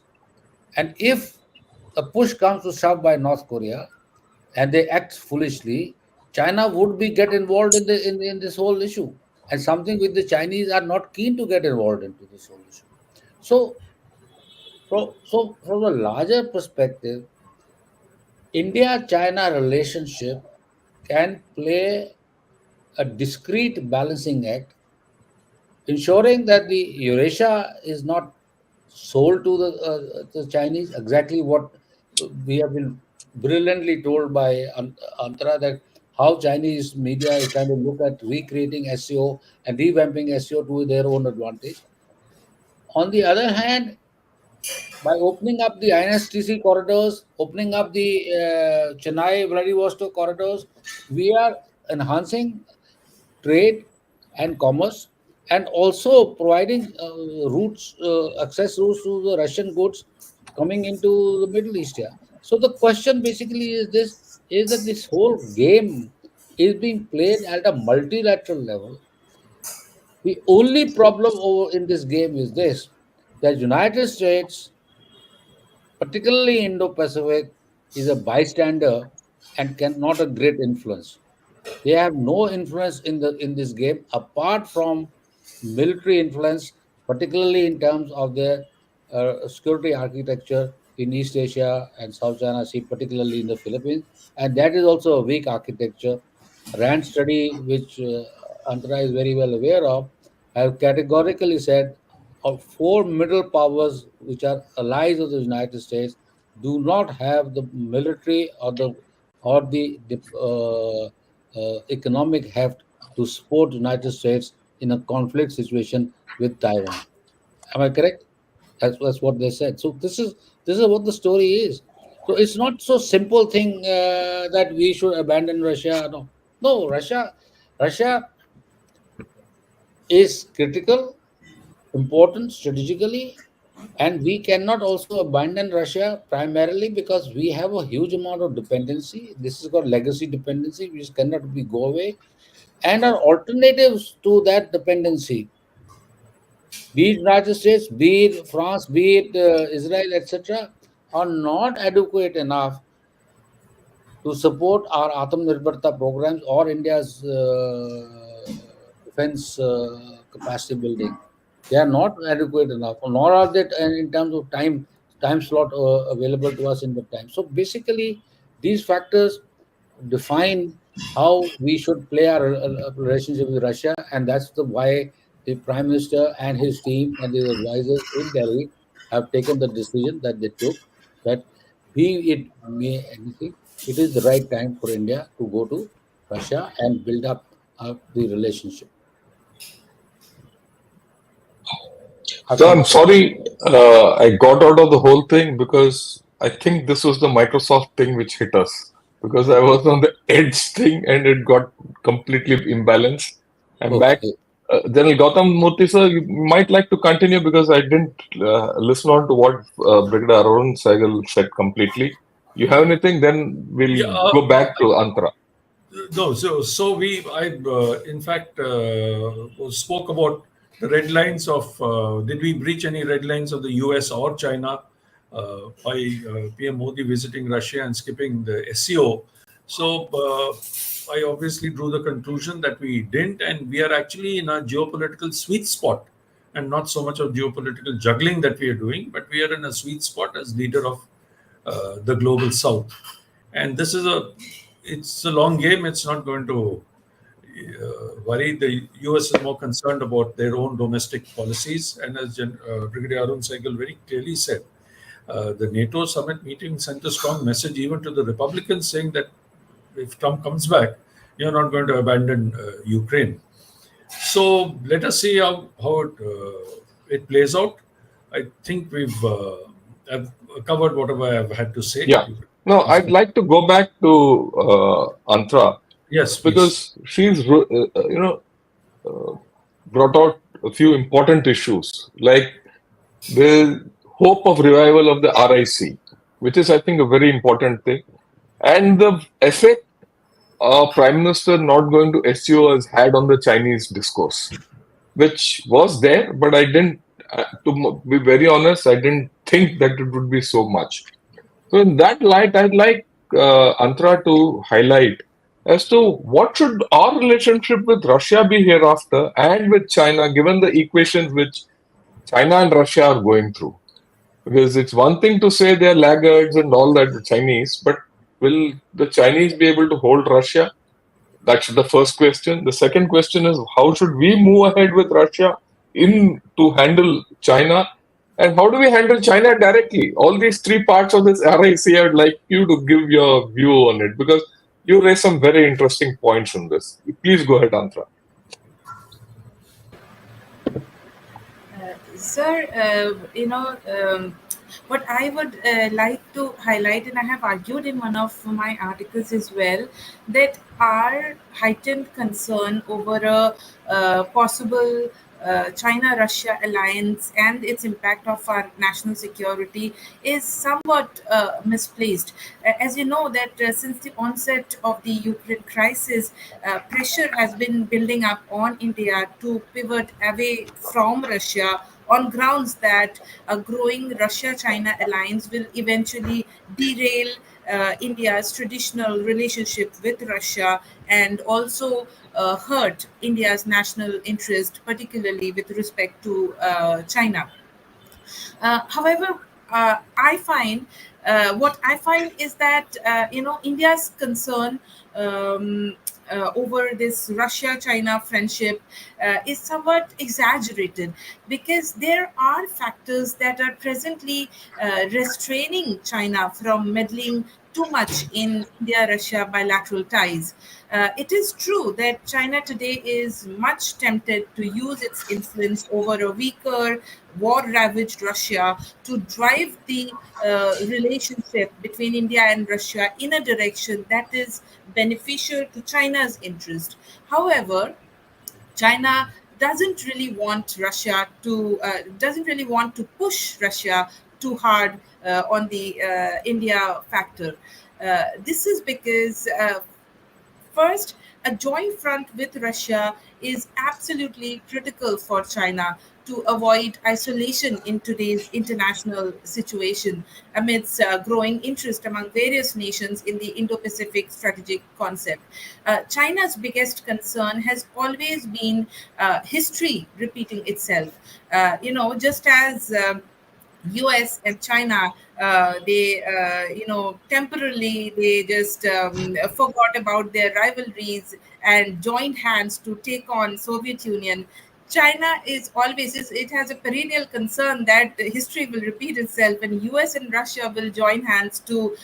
and if a push comes to shove by North Korea and they act foolishly, China would be get involved in this whole issue, and something which the Chinese are not keen to get involved into this whole issue. So, so from a larger perspective, India-China relationship can play a discrete balancing act, ensuring that the Eurasia is not sold to the Chinese. Exactly what we have been brilliantly told by Antara, that how Chinese media is trying to look at recreating SEO and revamping SEO to their own advantage. On the other hand, by opening up the INSTC corridors, opening up the Chennai Vladivostok corridors, we are enhancing trade and commerce, and also providing access routes to the Russian goods coming into the Middle East here. So the question basically is this: is that this whole game is being played at a multilateral level, The only problem over in this game is this: that United States, particularly Indo-Pacific, is a bystander and cannot a great influence. They have no influence in this game apart from military influence, particularly in terms of their security architecture in East Asia and South China Sea, particularly in the Philippines, and that is also a weak architecture. RAND study, which Antara is very well aware of, have categorically said of four middle powers which are allies of the United States do not have the military or the economic heft to support United States in a conflict situation with Taiwan. Am I correct? That's what they said. So this is what the story is. So it's not so simple thing that we should abandon Russia. No, no. Russia is critical, important strategically, and we cannot also abandon Russia primarily because we have a huge amount of dependency. This is called legacy dependency, which cannot be go away. And our alternatives to that dependency, be it United States, be it France, be it Israel, etc., are not adequate enough to support our Atmanirbharta programs or India's defense capacity building. They are not adequate enough, nor are they in terms of time slot available to us in the time. So basically, these factors define how we should play our relationship with Russia, and that's the why the Prime Minister and his team and his advisors in Delhi have taken the decision that they took, that be it may anything, it is the right time for India to go to Russia and build up the relationship. So I'm sorry, I got out of the whole thing because I think this was the Microsoft thing which hit us because I was on the edge thing and it got completely imbalanced. I'm back. Okay. General Gautam Moorthy sir, you might like to continue because I didn't listen on to what Brigadier ARUN SAHGAL said completely. You have anything? Then we'll Yeah, go back to Antara. no. I in fact spoke about the red lines of. Did we breach any red lines of the U.S. or China by PM Modi visiting Russia and skipping the SCO? So I obviously drew the conclusion that we didn't, and we are actually in a geopolitical sweet spot, and not so much of geopolitical juggling that we are doing, but we are in a sweet spot as leader of the global South. And this is it's a long game. It's not going to worry. The US is more concerned about their own domestic policies. And as Brigadier Arun Sehgal very clearly said, the NATO summit meeting sent a strong message even to the Republicans saying that if Trump comes back, you're not going to abandon Ukraine. So let us see how it plays out. I think I've covered whatever I've had to say. Yeah. No, I'd like to go back to Antara. Yes, please. Because she's brought out a few important issues like the hope of revival of the RIC, which is I think a very important thing, and the effect Prime Minister not going to SCO has had on the Chinese discourse, which was there, but I didn't. To be very honest, I didn't think that it would be so much. So in that light, I'd like Antara to highlight as to what should our relationship with Russia be hereafter and with China, given the equations which China and Russia are going through. Because it's one thing to say they're laggards and all that, the Chinese, but will the Chinese be able to hold Russia? That's the first question. The second question is how should we move ahead with Russia to handle China? And how do we handle China directly? All these three parts of this RIC, I'd like you to give your view on it because you raised some very interesting points on this. Please go ahead, Antara. Sir, what I would like to highlight, and I have argued in one of my articles as well, that our heightened concern over a possible China-Russia alliance and its impact of our national security is somewhat misplaced. As you know, that since the onset of the Ukraine crisis, pressure has been building up on India to pivot away from Russia on grounds that a growing Russia-China alliance will eventually derail India's traditional relationship with Russia and also hurt India's national interest, particularly with respect to China. However, I find what I find is that India's concern over this Russia-China friendship is somewhat exaggerated because there are factors that are presently restraining China from meddling too much in India-Russia bilateral ties. It is true that China today is much tempted to use its influence over a weaker, war-ravaged Russia to drive the relationship between India and Russia in a direction that is beneficial to China's interest. However, China doesn't really want to push Russia too hard on the India factor. This is because first, a joint front with Russia is absolutely critical for China to avoid isolation in today's international situation amidst growing interest among various nations in the Indo Pacific strategic concept. China's biggest concern has always been history repeating itself. Just as US and China, temporarily they just forgot about their rivalries and joined hands to take on Soviet Union. China it has a perennial concern that history will repeat itself, and US and Russia will join hands to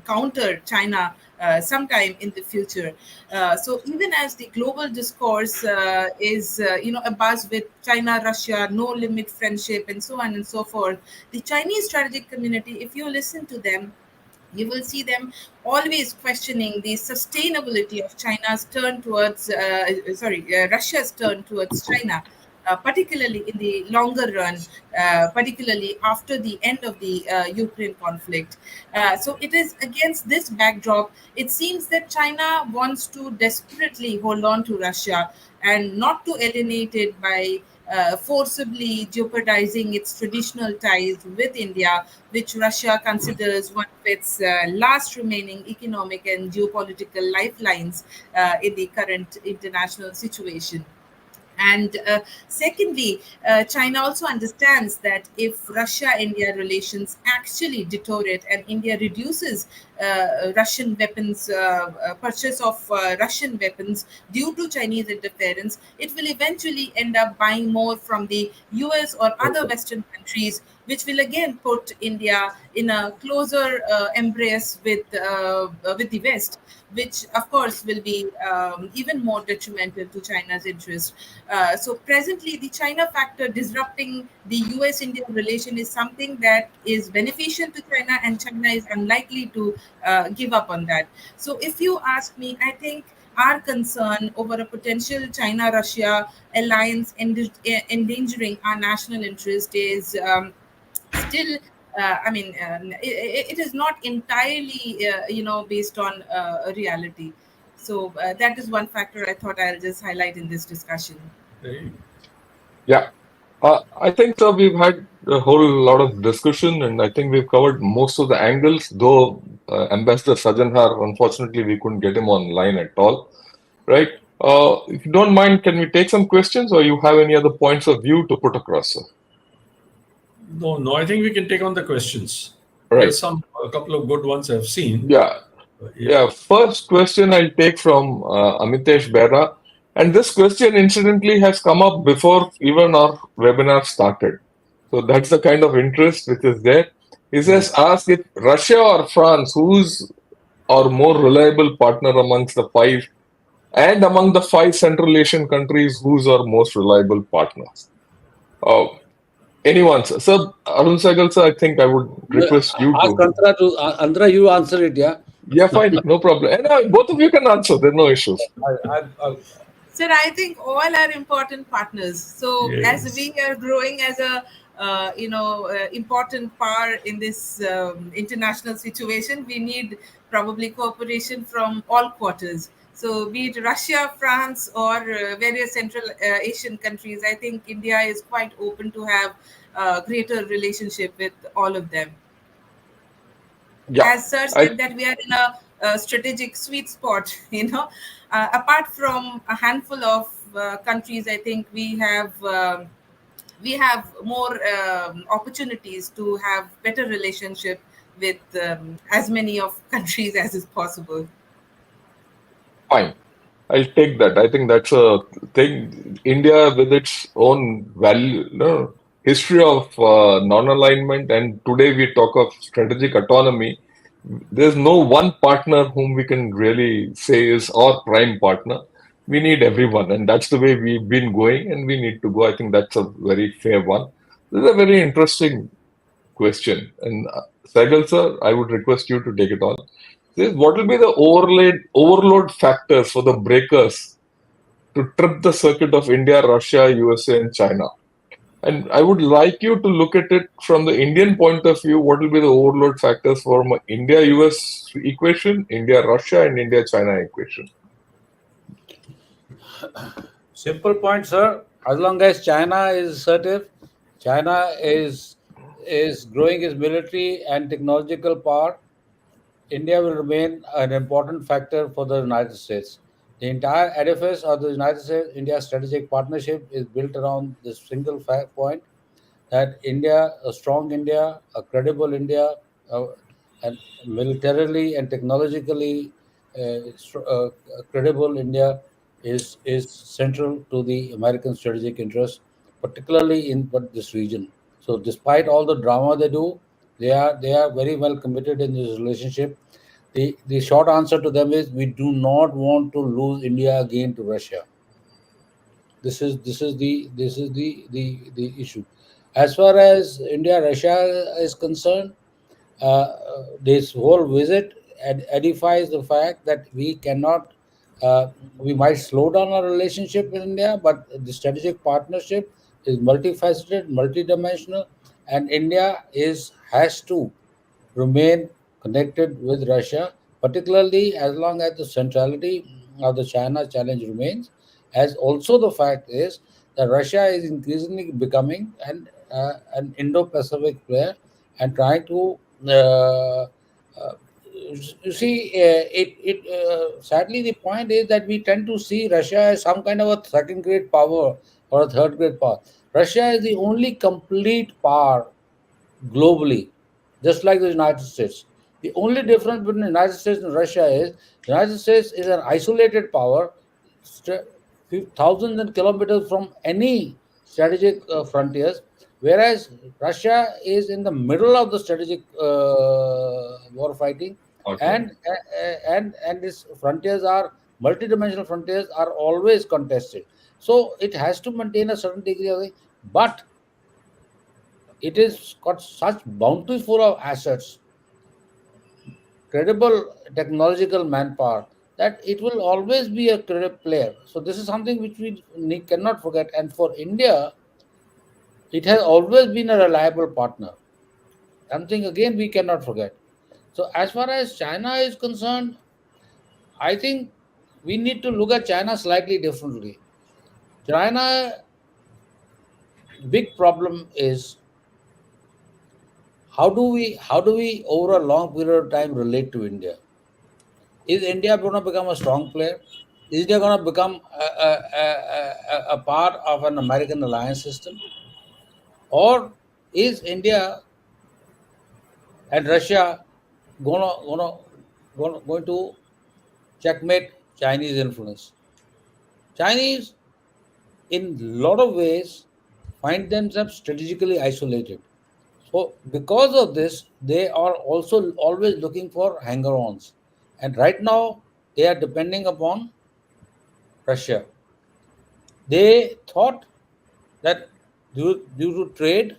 counter China sometime in the future. So even as the global discourse is abuzz with China, Russia, no limit friendship, and so on and so forth, the Chinese strategic community, if you listen to them, you will see them always questioning the sustainability of Russia's turn towards China, particularly in the longer run, particularly after the end of the Ukraine conflict. So it is against this backdrop, it seems that China wants to desperately hold on to Russia and not to alienate it by forcibly jeopardizing its traditional ties with India, which Russia considers one of its last remaining economic and geopolitical lifelines in the current international situation. And secondly, China also understands that if Russia-India relations actually deteriorate and India reduces Russian weapons, purchase of Russian weapons due to Chinese interference, it will eventually end up buying more from the US or other Western countries, which will again put India in a closer embrace with the West, which of course will be even more detrimental to China's interest. So presently, the China factor disrupting the US-India relation is something that is beneficial to China, and China is unlikely to give up on that. So if you ask me, I think our concern over a potential China-Russia alliance endangering our national interest is still it is not entirely based on reality. So that is one factor I thought I'll just highlight in this discussion. Yeah. I think so. We've had a whole lot of discussion, and I think we've covered most of the angles, though Ambassador Sajanhar, unfortunately, we couldn't get him online at all. Right? If you don't mind, can we take some questions, or you have any other points of view to put across, sir? No, I think we can take on the questions. Right. There's a couple of good ones I've seen. Yeah. First question I'll take from Amitesh Bera. And this question, incidentally, has come up before even our webinar started. So that's the kind of interest which is there. He says, ask if Russia or France, who's our more reliable partner amongst the five, and among the 5 Central Asian countries, who's our most reliable partner? Anyone, sir? Sir, Arun Sahgal, sir, I think I would request you ask to. Antara, you answer it, yeah? Yeah, fine, no problem. And both of you can answer, there's no issues. Sir, I think all are important partners. So as Yes. we are growing as a important power in this international situation, we need probably cooperation from all quarters. So be it Russia, France, or various Central Asian countries, I think India is quite open to have greater relationship with all of them. Yeah, As sir I said, that we are in a strategic sweet spot. Apart from a handful of countries, I think we have more opportunities to have better relationship with as many of countries as is possible. fine. I'll take that. I think that's a thing. India, with its own value, no, history of non-alignment, and today we talk of strategic autonomy. There's no one partner whom we can really say is our prime partner. We need everyone, and that's the way we've been going, and we need to go. I think that's a very fair one. This is a very interesting question, and Sahgal sir, I would request you to take it on. Says, what will be the overload factors for the breakers to trip the circuit of India, Russia, USA, and China? And I would like you to look at it from the Indian point of view. What will be the overload factors for India US equation, India Russia, and India China equation? Simple point, sir. As long as China is assertive, China is growing its military and technological power, India will remain an important factor for the United States. The entire edifice of the United States India strategic partnership is built around this single fact point that India, a strong India, a credible India, uh, and militarily and technologically credible India is central to the American strategic interest, particularly in this region. So, despite all the drama they do, they are very well committed in this relationship. The short answer to them is we do not want to lose India again to Russia. This is the issue. As far as India Russia is concerned, this whole visit edifies the fact that we cannot we might slow down our relationship with India, but the strategic partnership is multifaceted, multidimensional, and India is has to remain connected with Russia, particularly as long as the centrality of the China challenge remains. As also the fact is that Russia is increasingly becoming an Indo-Pacific player and trying to you see, sadly, the point is that we tend to see Russia as some kind of a second grade power or a third grade power. Russia is the only complete power globally, just like the United States. The only difference between the United States and Russia is the United States is an isolated power, thousands and kilometers from any strategic frontiers, whereas Russia is in the middle of the strategic war fighting, Okay. and its frontiers are multidimensional frontiers are always contested. So it has to maintain a certain degree of, but it is got such bountiful of assets, credible technological manpower, that it will always be a credible player. So this is something which we cannot forget. And for India, it has always been a reliable partner. Something again we cannot forget. So as far as China is concerned, I think we need to look at China slightly differently. China big problem is how do we over a long period of time relate to India? Is India going to become a strong player? Is India going to become a part of an American alliance system? Or is India and Russia going to checkmate Chinese influence? Chinese, in a lot of ways, find themselves strategically isolated. So, because of this, they are also always looking for hanger-ons. And right now, they are depending upon Russia. They thought that due to trade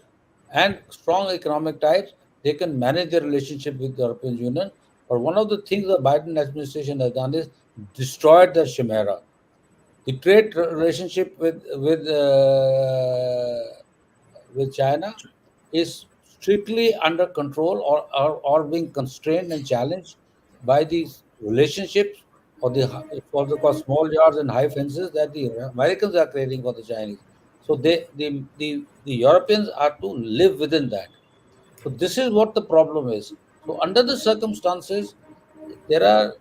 and strong economic ties, they can manage their relationship with the European Union. But one of the things the Biden administration has done is destroyed the chimera. The trade relationship with China is strictly under control, or being constrained and challenged by these relationships, or the for the small yards and high fences that the Americans are creating for the Chinese. So the Europeans are to live within that. So this is what the problem is. So under the circumstances, there are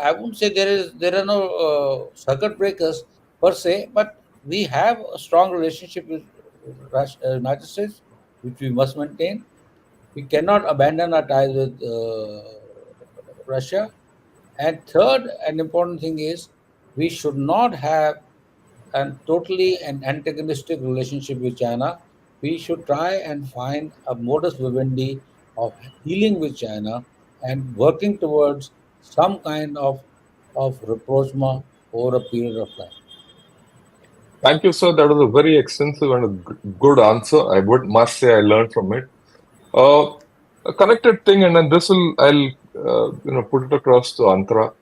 I wouldn't say there are no circuit breakers per se, but we have a strong relationship with United States, which we must maintain. We cannot abandon our ties with Russia. And third, an important thing is we should not have totally an antagonistic relationship with China. We should try and find a modus vivendi of dealing with China and working towards some kind of rapprochement over a period of time. Thank you, sir. That was a very extensive and a good answer. I would must say I learned from it. Uh, a connected thing, and then this will I'll put it across to Antara.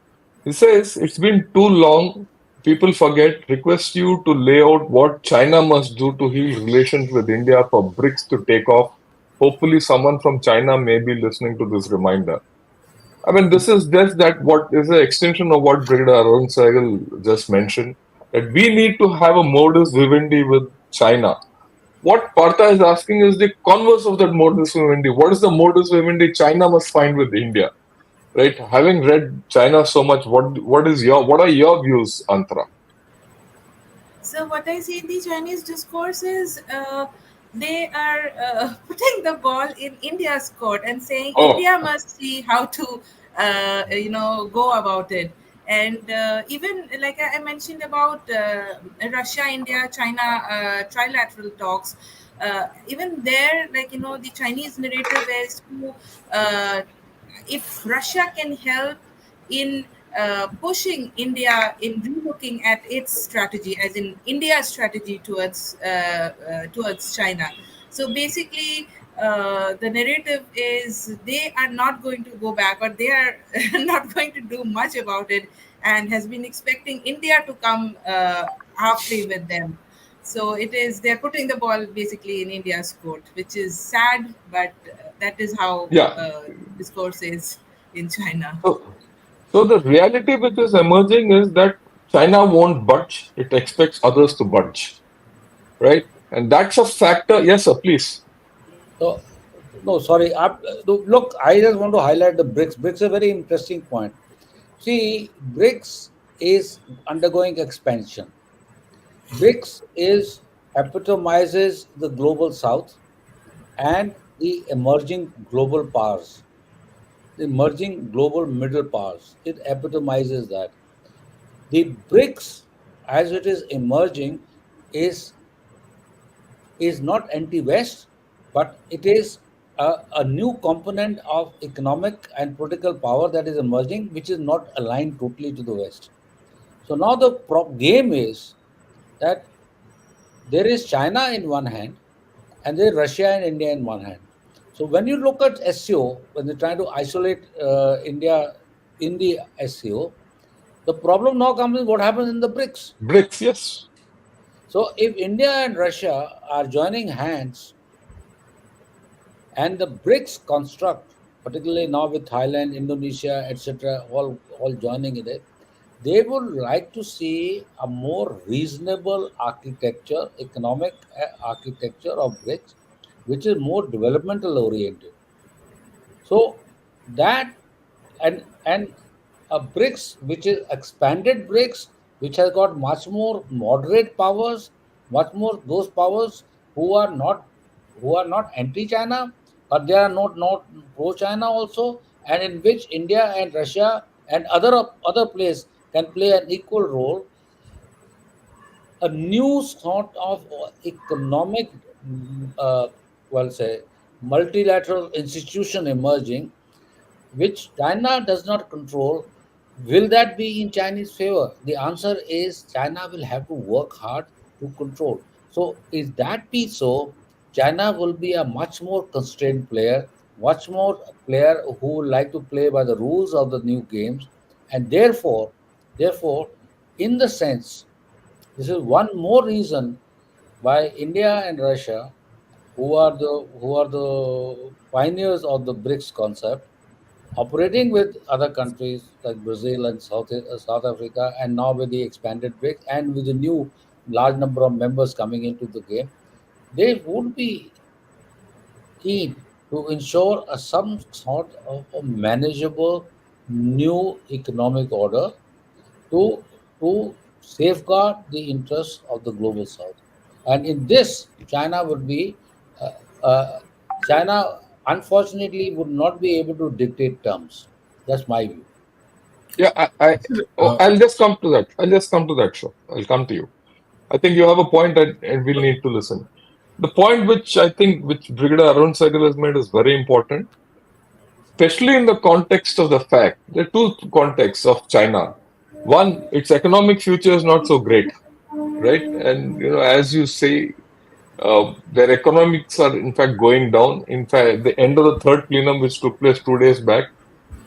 He says it's been too long. People forget. Request you to lay out what China must do to heal relations with India for BRICS to take off. Hopefully, someone from China may be listening to this reminder. I mean, this is just that what is an extension of what Brigadier ARUN SAHGAL just mentioned, that we need to have a modus vivendi with China. What Partha is asking is the converse of that modus vivendi. What is the modus vivendi China must find with India? Right? Having read China so much, what are your views, Antara? So what I see in the Chinese discourse is they are putting the ball in India's court and saying Oh, India must see how to go about it. And even like I mentioned about Russia, India, China trilateral talks, even there, the Chinese narrative is to if Russia can help in pushing India in relooking at its strategy, as in India's strategy towards China. So basically, the narrative is they are not going to go back, or they are not going to do much about it, and has been expecting India to come halfway with them. So it is they're putting the ball basically in India's court, which is sad, but that is how yeah. discourse is in China. So the reality which is emerging is that China won't budge. It expects others to budge, right? And that's a factor. Yes, sir, please. So, no, sorry. Look, I just want to highlight the BRICS. BRICS is a very interesting point. See, BRICS is undergoing expansion. BRICS is epitomizes the global south and the emerging global powers, the emerging global middle powers. It epitomizes that. The BRICS, as it is emerging, is is not anti-West, but it is a new component of economic and political power that is emerging, which is not aligned totally to the West. So now the game is that there is China in one hand and there is Russia and India in one hand. So when you look at SCO, when they're trying to isolate India in the SCO, the problem now comes in what happens in the BRICS. BRICS, yes. So if India and Russia are joining hands and the BRICS construct, particularly now with Thailand, Indonesia, etc., all joining in it, they would like to see a more reasonable architecture, economic architecture of BRICS, which is more developmental oriented. So that and a BRICS which is expanded BRICS, which has got much more moderate powers, much more those powers who are not anti-China, but they are not pro-China also, and in which India and Russia and other players can play an equal role. A new sort of economic, say, multilateral institution emerging, which China does not control. Will that be in Chinese favor? The answer is China will have to work hard to control. So, if that be so, China will be a much more constrained player, much more player who would like to play by the rules of the new games, and therefore, in the sense, This is one more reason why India and Russia, who are the pioneers of the BRICS concept, operating with other countries like Brazil and South Africa, and now with the expanded BRICS and with the new large number of members coming into the game, they would be keen to ensure some sort of a manageable new economic order to safeguard the interests of the global south. And in this, China would be China unfortunately would not be able to dictate terms. That's my view. Yeah, I'll just come to that. Sir. I'll come to you. I think you have a point, and we'll need to listen. The point which I think which Brigadier Arun Sehgal has made is very important, especially in the context of the fact there are two contexts of China. One, its economic future is not so great, right? And as you say, their economics are in fact going down. In fact, the end of the third plenum, which took place 2 days back,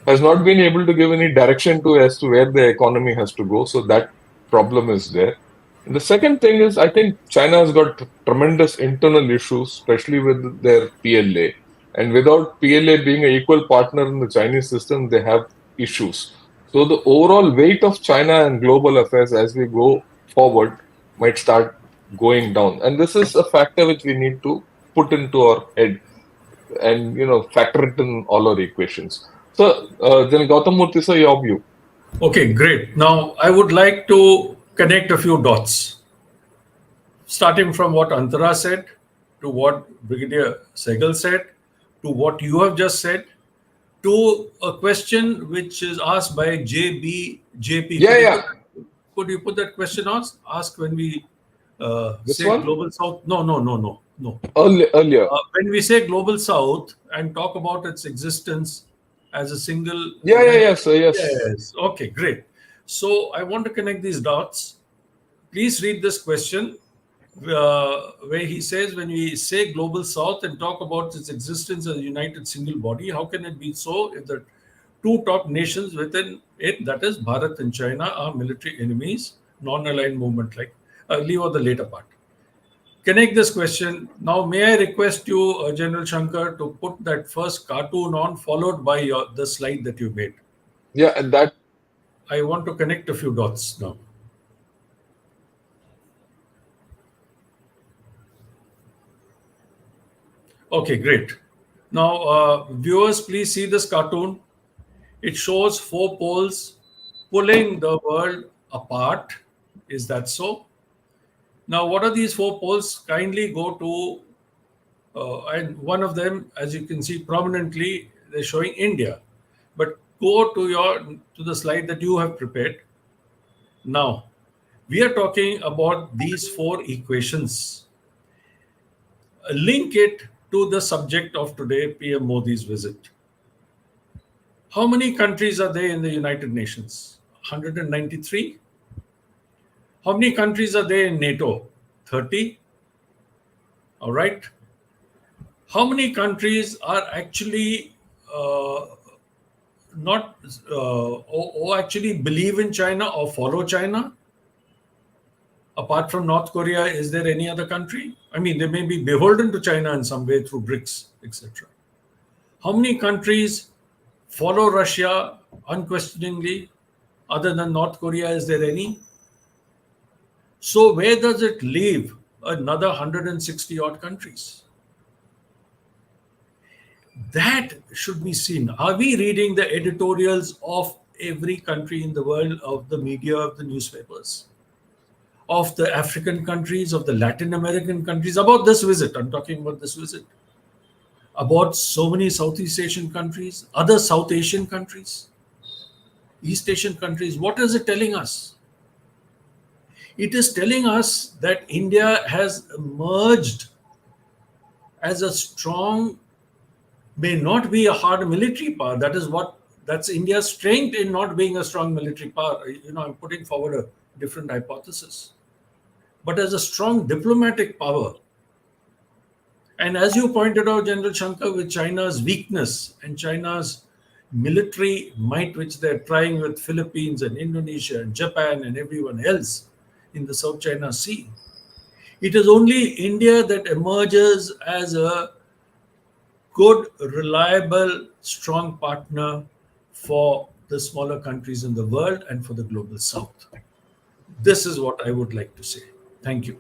has not been able to give any direction to as to where the economy has to go. So that problem is there. And the second thing is, I think China has got tremendous internal issues, especially with their PLA. And without PLA being an equal partner in the Chinese system, they have issues. So the overall weight of China and global affairs as we go forward might start going down. And this is a factor which we need to put into our head and factor it in all our equations. So, then Gautam Moorthy, sir, your view. Okay, great. Now, I would like to connect a few dots, starting from what Antara said, to what Brigadier Sehgal said, to what you have just said, to a question which is asked by JP. Yeah. Could you put that question on? Ask when we This say one? Global South. No. Earlier. When we say Global South and talk about its existence as a single. Yes. Yes. Okay, great. So I want to connect these dots. Please read this question where he says, when we say Global South and talk about its existence as a united single body, how can it be so if the two top nations within it, that is Bharat and China, are military enemies, non-aligned movement like? Leave out the later part. Connect this question. Now, may I request you, General Shankar, to put that first cartoon on, followed by the slide that you made. Yeah, and that. I want to connect a few dots now. Okay, great. Now, viewers, please see this cartoon. It shows four poles pulling the world apart. Is that so? Now, what are these four poles? Kindly go to, and one of them, as you can see prominently, they're showing India. But go to the slide that you have prepared. Now, we are talking about these four equations. Link it to the subject of today, PM Modi's visit. How many countries are there in the United Nations? 193. How many countries are there in NATO? 30. All right. How many countries are actually not or actually believe in China or follow China? Apart from North Korea, is there any other country? I mean, they may be beholden to China in some way through BRICS, etc. How many countries follow Russia unquestioningly? Other than North Korea, is there any? So where does it leave another 160 odd countries? That should be seen. Are we reading the editorials of every country in the world, of the media, of the newspapers, of the African countries, of the Latin American countries, about this visit? I'm talking about this visit. About so many Southeast Asian countries, other South Asian countries, East Asian countries. What is it telling us? It is telling us that India has emerged as a strong, may not be a hard military power. That's India's strength in not being a strong military power. I'm putting forward a different hypothesis. But as a strong diplomatic power. And as you pointed out, General Shankar, with China's weakness and China's military might, which they're trying with Philippines and Indonesia and Japan and everyone else, in the South China Sea. It is only India that emerges as a good, reliable, strong partner for the smaller countries in the world and for the global South. This is what I would like to say. Thank you.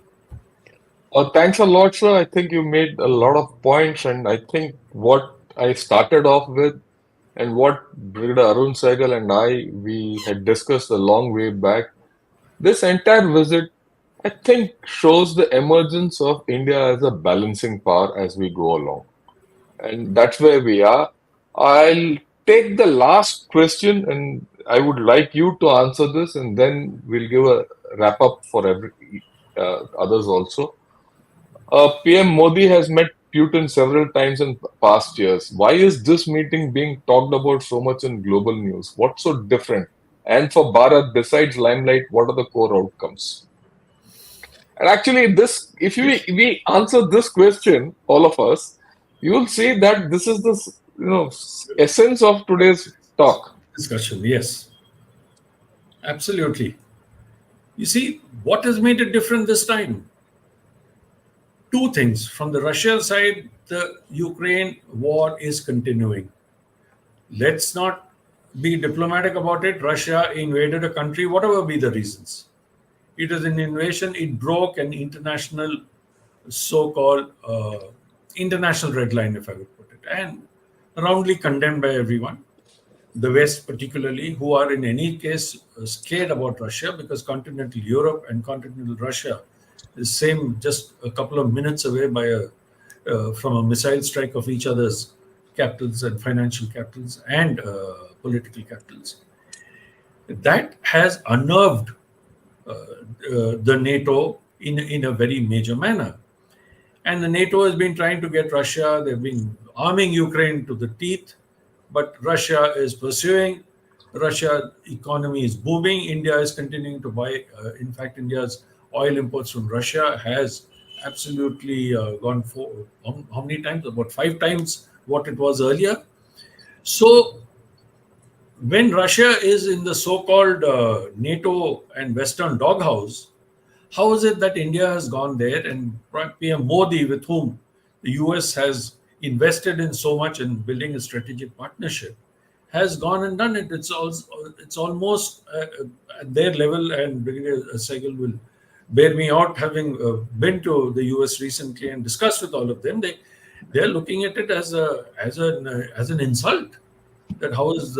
Thanks a lot, sir. I think you made a lot of points, and I think what I started off with and what Brigadier Arun Sehgal and we had discussed a long way back. This entire visit, I think, shows the emergence of India as a balancing power as we go along. And that's where we are. I'll take the last question, and I would like you to answer this, and then we'll give a wrap up for others also. PM Modi has met Putin several times in past years. Why is this meeting being talked about so much in global news? What's so different? And for Bharat, besides limelight, what are the core outcomes? And actually, this if we answer this question, all of us, you will see that this is the essence of today's talk. Discussion, yes. Absolutely. You see, what has made it different this time? Two things. From the Russia side, the Ukraine war is continuing. Let's not be diplomatic about it. Russia invaded a country, whatever be the reasons. It is an invasion. It broke an international, so-called international red line, if I would put it, and roundly condemned by everyone. The West, particularly, who are in any case scared about Russia because continental Europe and continental Russia is same, just a couple of minutes away from a missile strike of each other's capitals and financial capitals and political capitals. That has unnerved the NATO in a very major manner. And the NATO has been trying to get Russia, they've been arming Ukraine to the teeth, but Russia is pursuing. Russia economy is booming. India is continuing to buy. In fact, India's oil imports from Russia has absolutely gone for how many times? About 5 times what it was earlier. So when Russia is in the so-called NATO and Western doghouse, how is it that India has gone there and PM Modi, with whom the US has invested in so much in building a strategic partnership, has gone and done it? It's almost at their level, and Brigadier Sehgal will bear me out, having been to the US recently and discussed with all of them. They're looking at it as an insult, that how has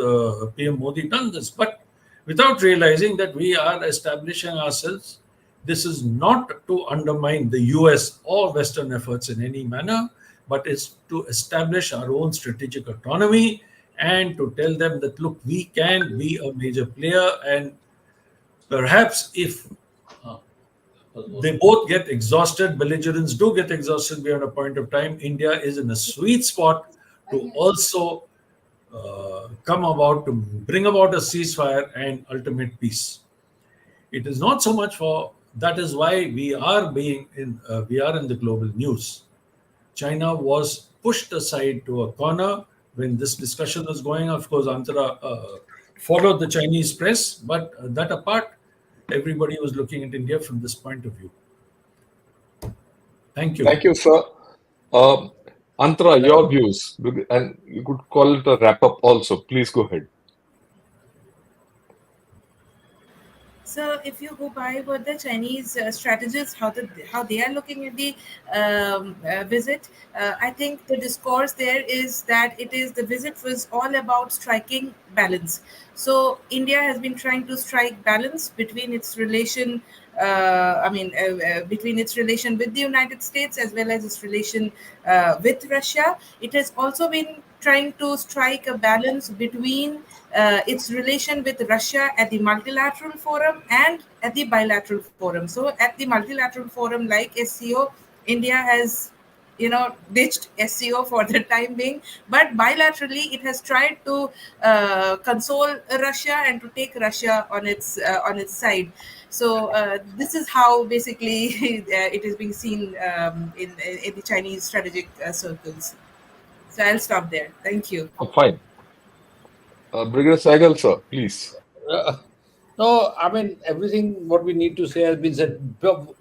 PM Modi done this? But without realizing that we are establishing ourselves, this is not to undermine the US or Western efforts in any manner, but is to establish our own strategic autonomy and to tell them that, look, we can be a major player, and perhaps if they both get exhausted, belligerents do get exhausted beyond a point of time, India is in a sweet spot to also come about, to bring about a ceasefire and ultimate peace. It is not so much for, that is why we are in the global news. China was pushed aside to a corner when this discussion was going. Of course, ANTARA followed the Chinese press, but that apart, everybody was looking at India from this point of view. Thank you. Thank you, sir. ANTARA, your views, and you could call it a wrap up also. Please go ahead. So, if you go by what the Chinese strategists, how they are looking at the visit, I think the discourse there is that the visit was all about striking balance. So, India has been trying to strike balance between its relation. Between its relation with the United States as well as its relation with Russia. It has also been trying to strike a balance between its relation with Russia at the multilateral forum and at the bilateral forum. So at the multilateral forum like SCO, India has ditched SCO for the time being, but bilaterally it has tried to console Russia and to take Russia on its side. So this is how basically it is being seen in the Chinese strategic circles. So I'll stop there. Thank you. Fine. Brigadier Sehgal, sir, please. No, I mean, everything what we need to say has been said.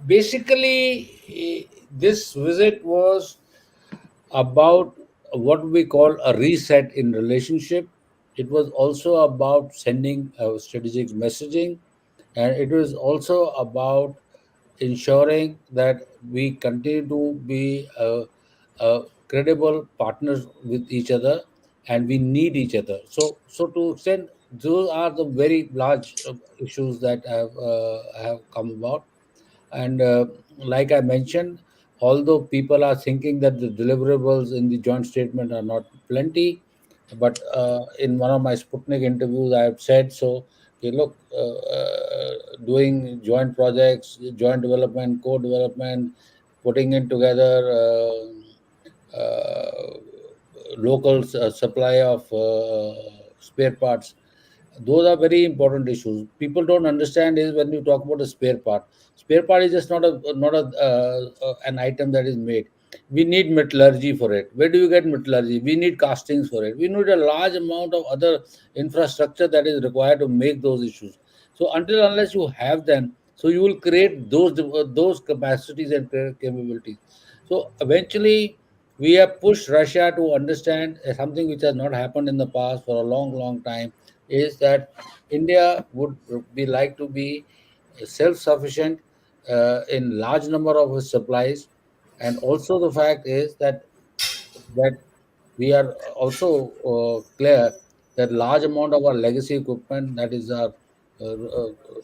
Basically, this visit was about what we call a reset in relationship. It was also about sending a strategic messaging, and it was also about ensuring that we continue to be credible partners with each other, and we need each other. So to extend, those are the very large issues that have come about. And like I mentioned, although people are thinking that the deliverables in the joint statement are not plenty, but in one of my Sputnik interviews, I have said so. Okay, look, doing joint projects, joint development, co-development, putting it together, local supply of spare parts, those are very important issues. People don't understand is when you talk about a spare part. Spare part is just not an item that is made. We need metallurgy for it. Where do you get metallurgy? We need castings for it. We need a large amount of other infrastructure that is required to make those issues. So until unless you have them, so you will create those capacities and capabilities. So eventually, we have pushed Russia to understand something which has not happened in the past for a long, long time, is that India would be like to be self-sufficient in large number of its supplies, and also the fact is that we are also clear that large amount of our legacy equipment, that is our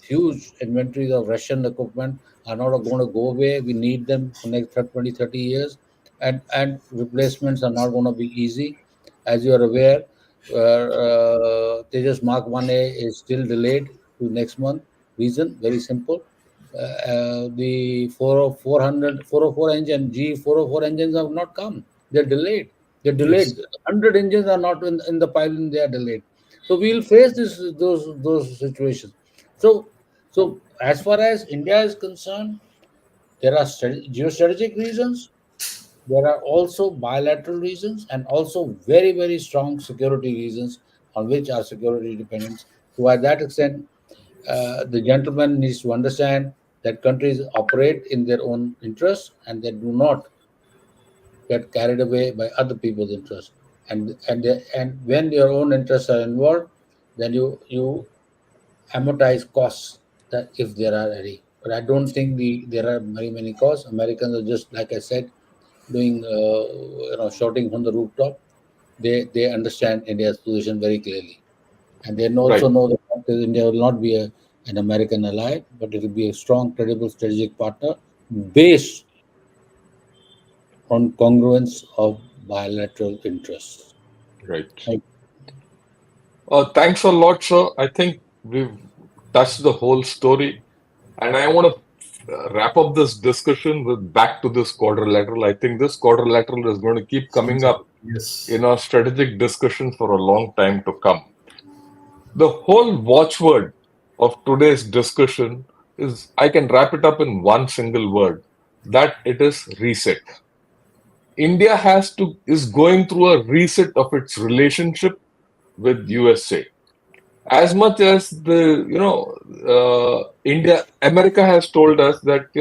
huge inventories of Russian equipment, are not going to go away. We need them for next 20, 30 years, and replacements are not going to be easy. As you are aware, Tejas Mark 1A is still delayed to next month. Reason very simple. The 404 engine, G404 engines have not come. They're delayed. They're delayed. Yes. 100 engines are not in the pipeline. They are delayed. So we'll face those situations. So as far as India is concerned, there are geostrategic reasons. There are also bilateral reasons, and also very, very strong security reasons on which our security depends. So, at that extent, the gentleman needs to understand that countries operate in their own interests and they do not get carried away by other people's interests. And when your own interests are involved, then you amortize costs that if there are any. But I don't think there are many costs. Americans are just like I said, doing shouting from the rooftop. They understand India's position very clearly, and they Right. also know that India will not be an American ally, but it will be a strong, credible, strategic partner based on congruence of bilateral interests. Right. Thank Thanks a lot, sir. I think we've touched the whole story, and I want to wrap up this discussion with back to this quadrilateral. I think this quadrilateral is going to keep coming up Yes. in our strategic discussion for a long time to come. The whole watchword of today's discussion is, I can wrap it up in one single word, that it is reset. India is going through a reset of its relationship with USA. As much as America has told us that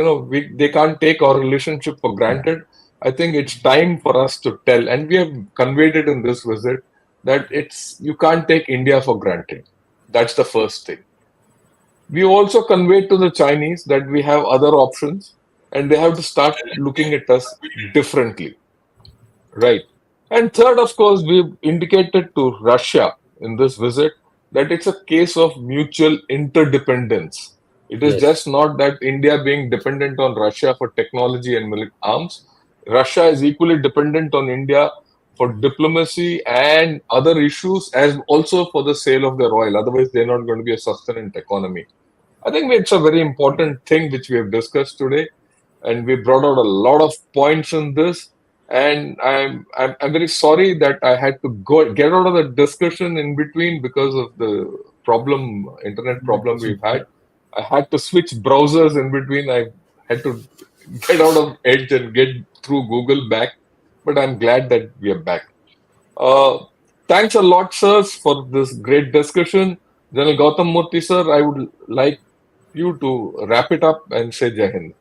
they can't take our relationship for granted. I think it's time for us to tell, and we have conveyed it in this visit, that you can't take India for granted. That's the first thing. We also conveyed to the Chinese that we have other options, and they have to start looking at us differently. Right. And third, of course, we've indicated to Russia in this visit that it's a case of mutual interdependence. It is Yes, just not that India being dependent on Russia for technology and military arms. Russia is equally dependent on India for diplomacy and other issues, as also for the sale of their oil. Otherwise, they're not going to be a sustainant economy. I think it's a very important thing which we have discussed today, and we brought out a lot of points in this. And I'm very sorry that I had to get out of the discussion in between because of the internet problem we've had. I had to switch browsers in between. I had to get out of Edge and get through Google back, but I'm glad that we are back. Uh, Thanks a lot, sirs, for this great discussion. General Gautam Moorthy, sir, I would like you to wrap it up and say Jai Hind.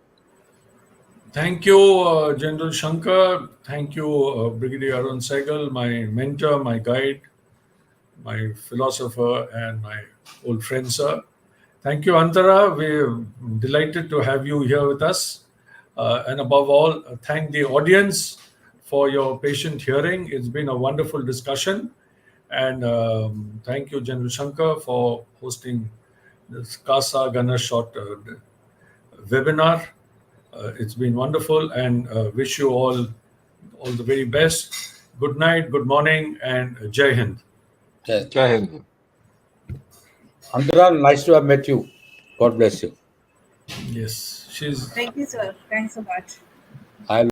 Thank you, General Shankar. Thank you, Brigadier Arun Sehgal, my mentor, my guide, my philosopher, and my old friend, sir. Thank you, Antara. We're delighted to have you here with us. And above all, thank the audience for your patient hearing. It's been a wonderful discussion. And thank you, General Shankar, for hosting this Casa Gunner Shot webinar. It's been wonderful, and wish you all the very best. Good night, good morning, and Jai Hind. Yes. Jai Hind. Antara, nice to have met you. God bless you. Yes, she's Thank you, sir. Thanks so much. I'll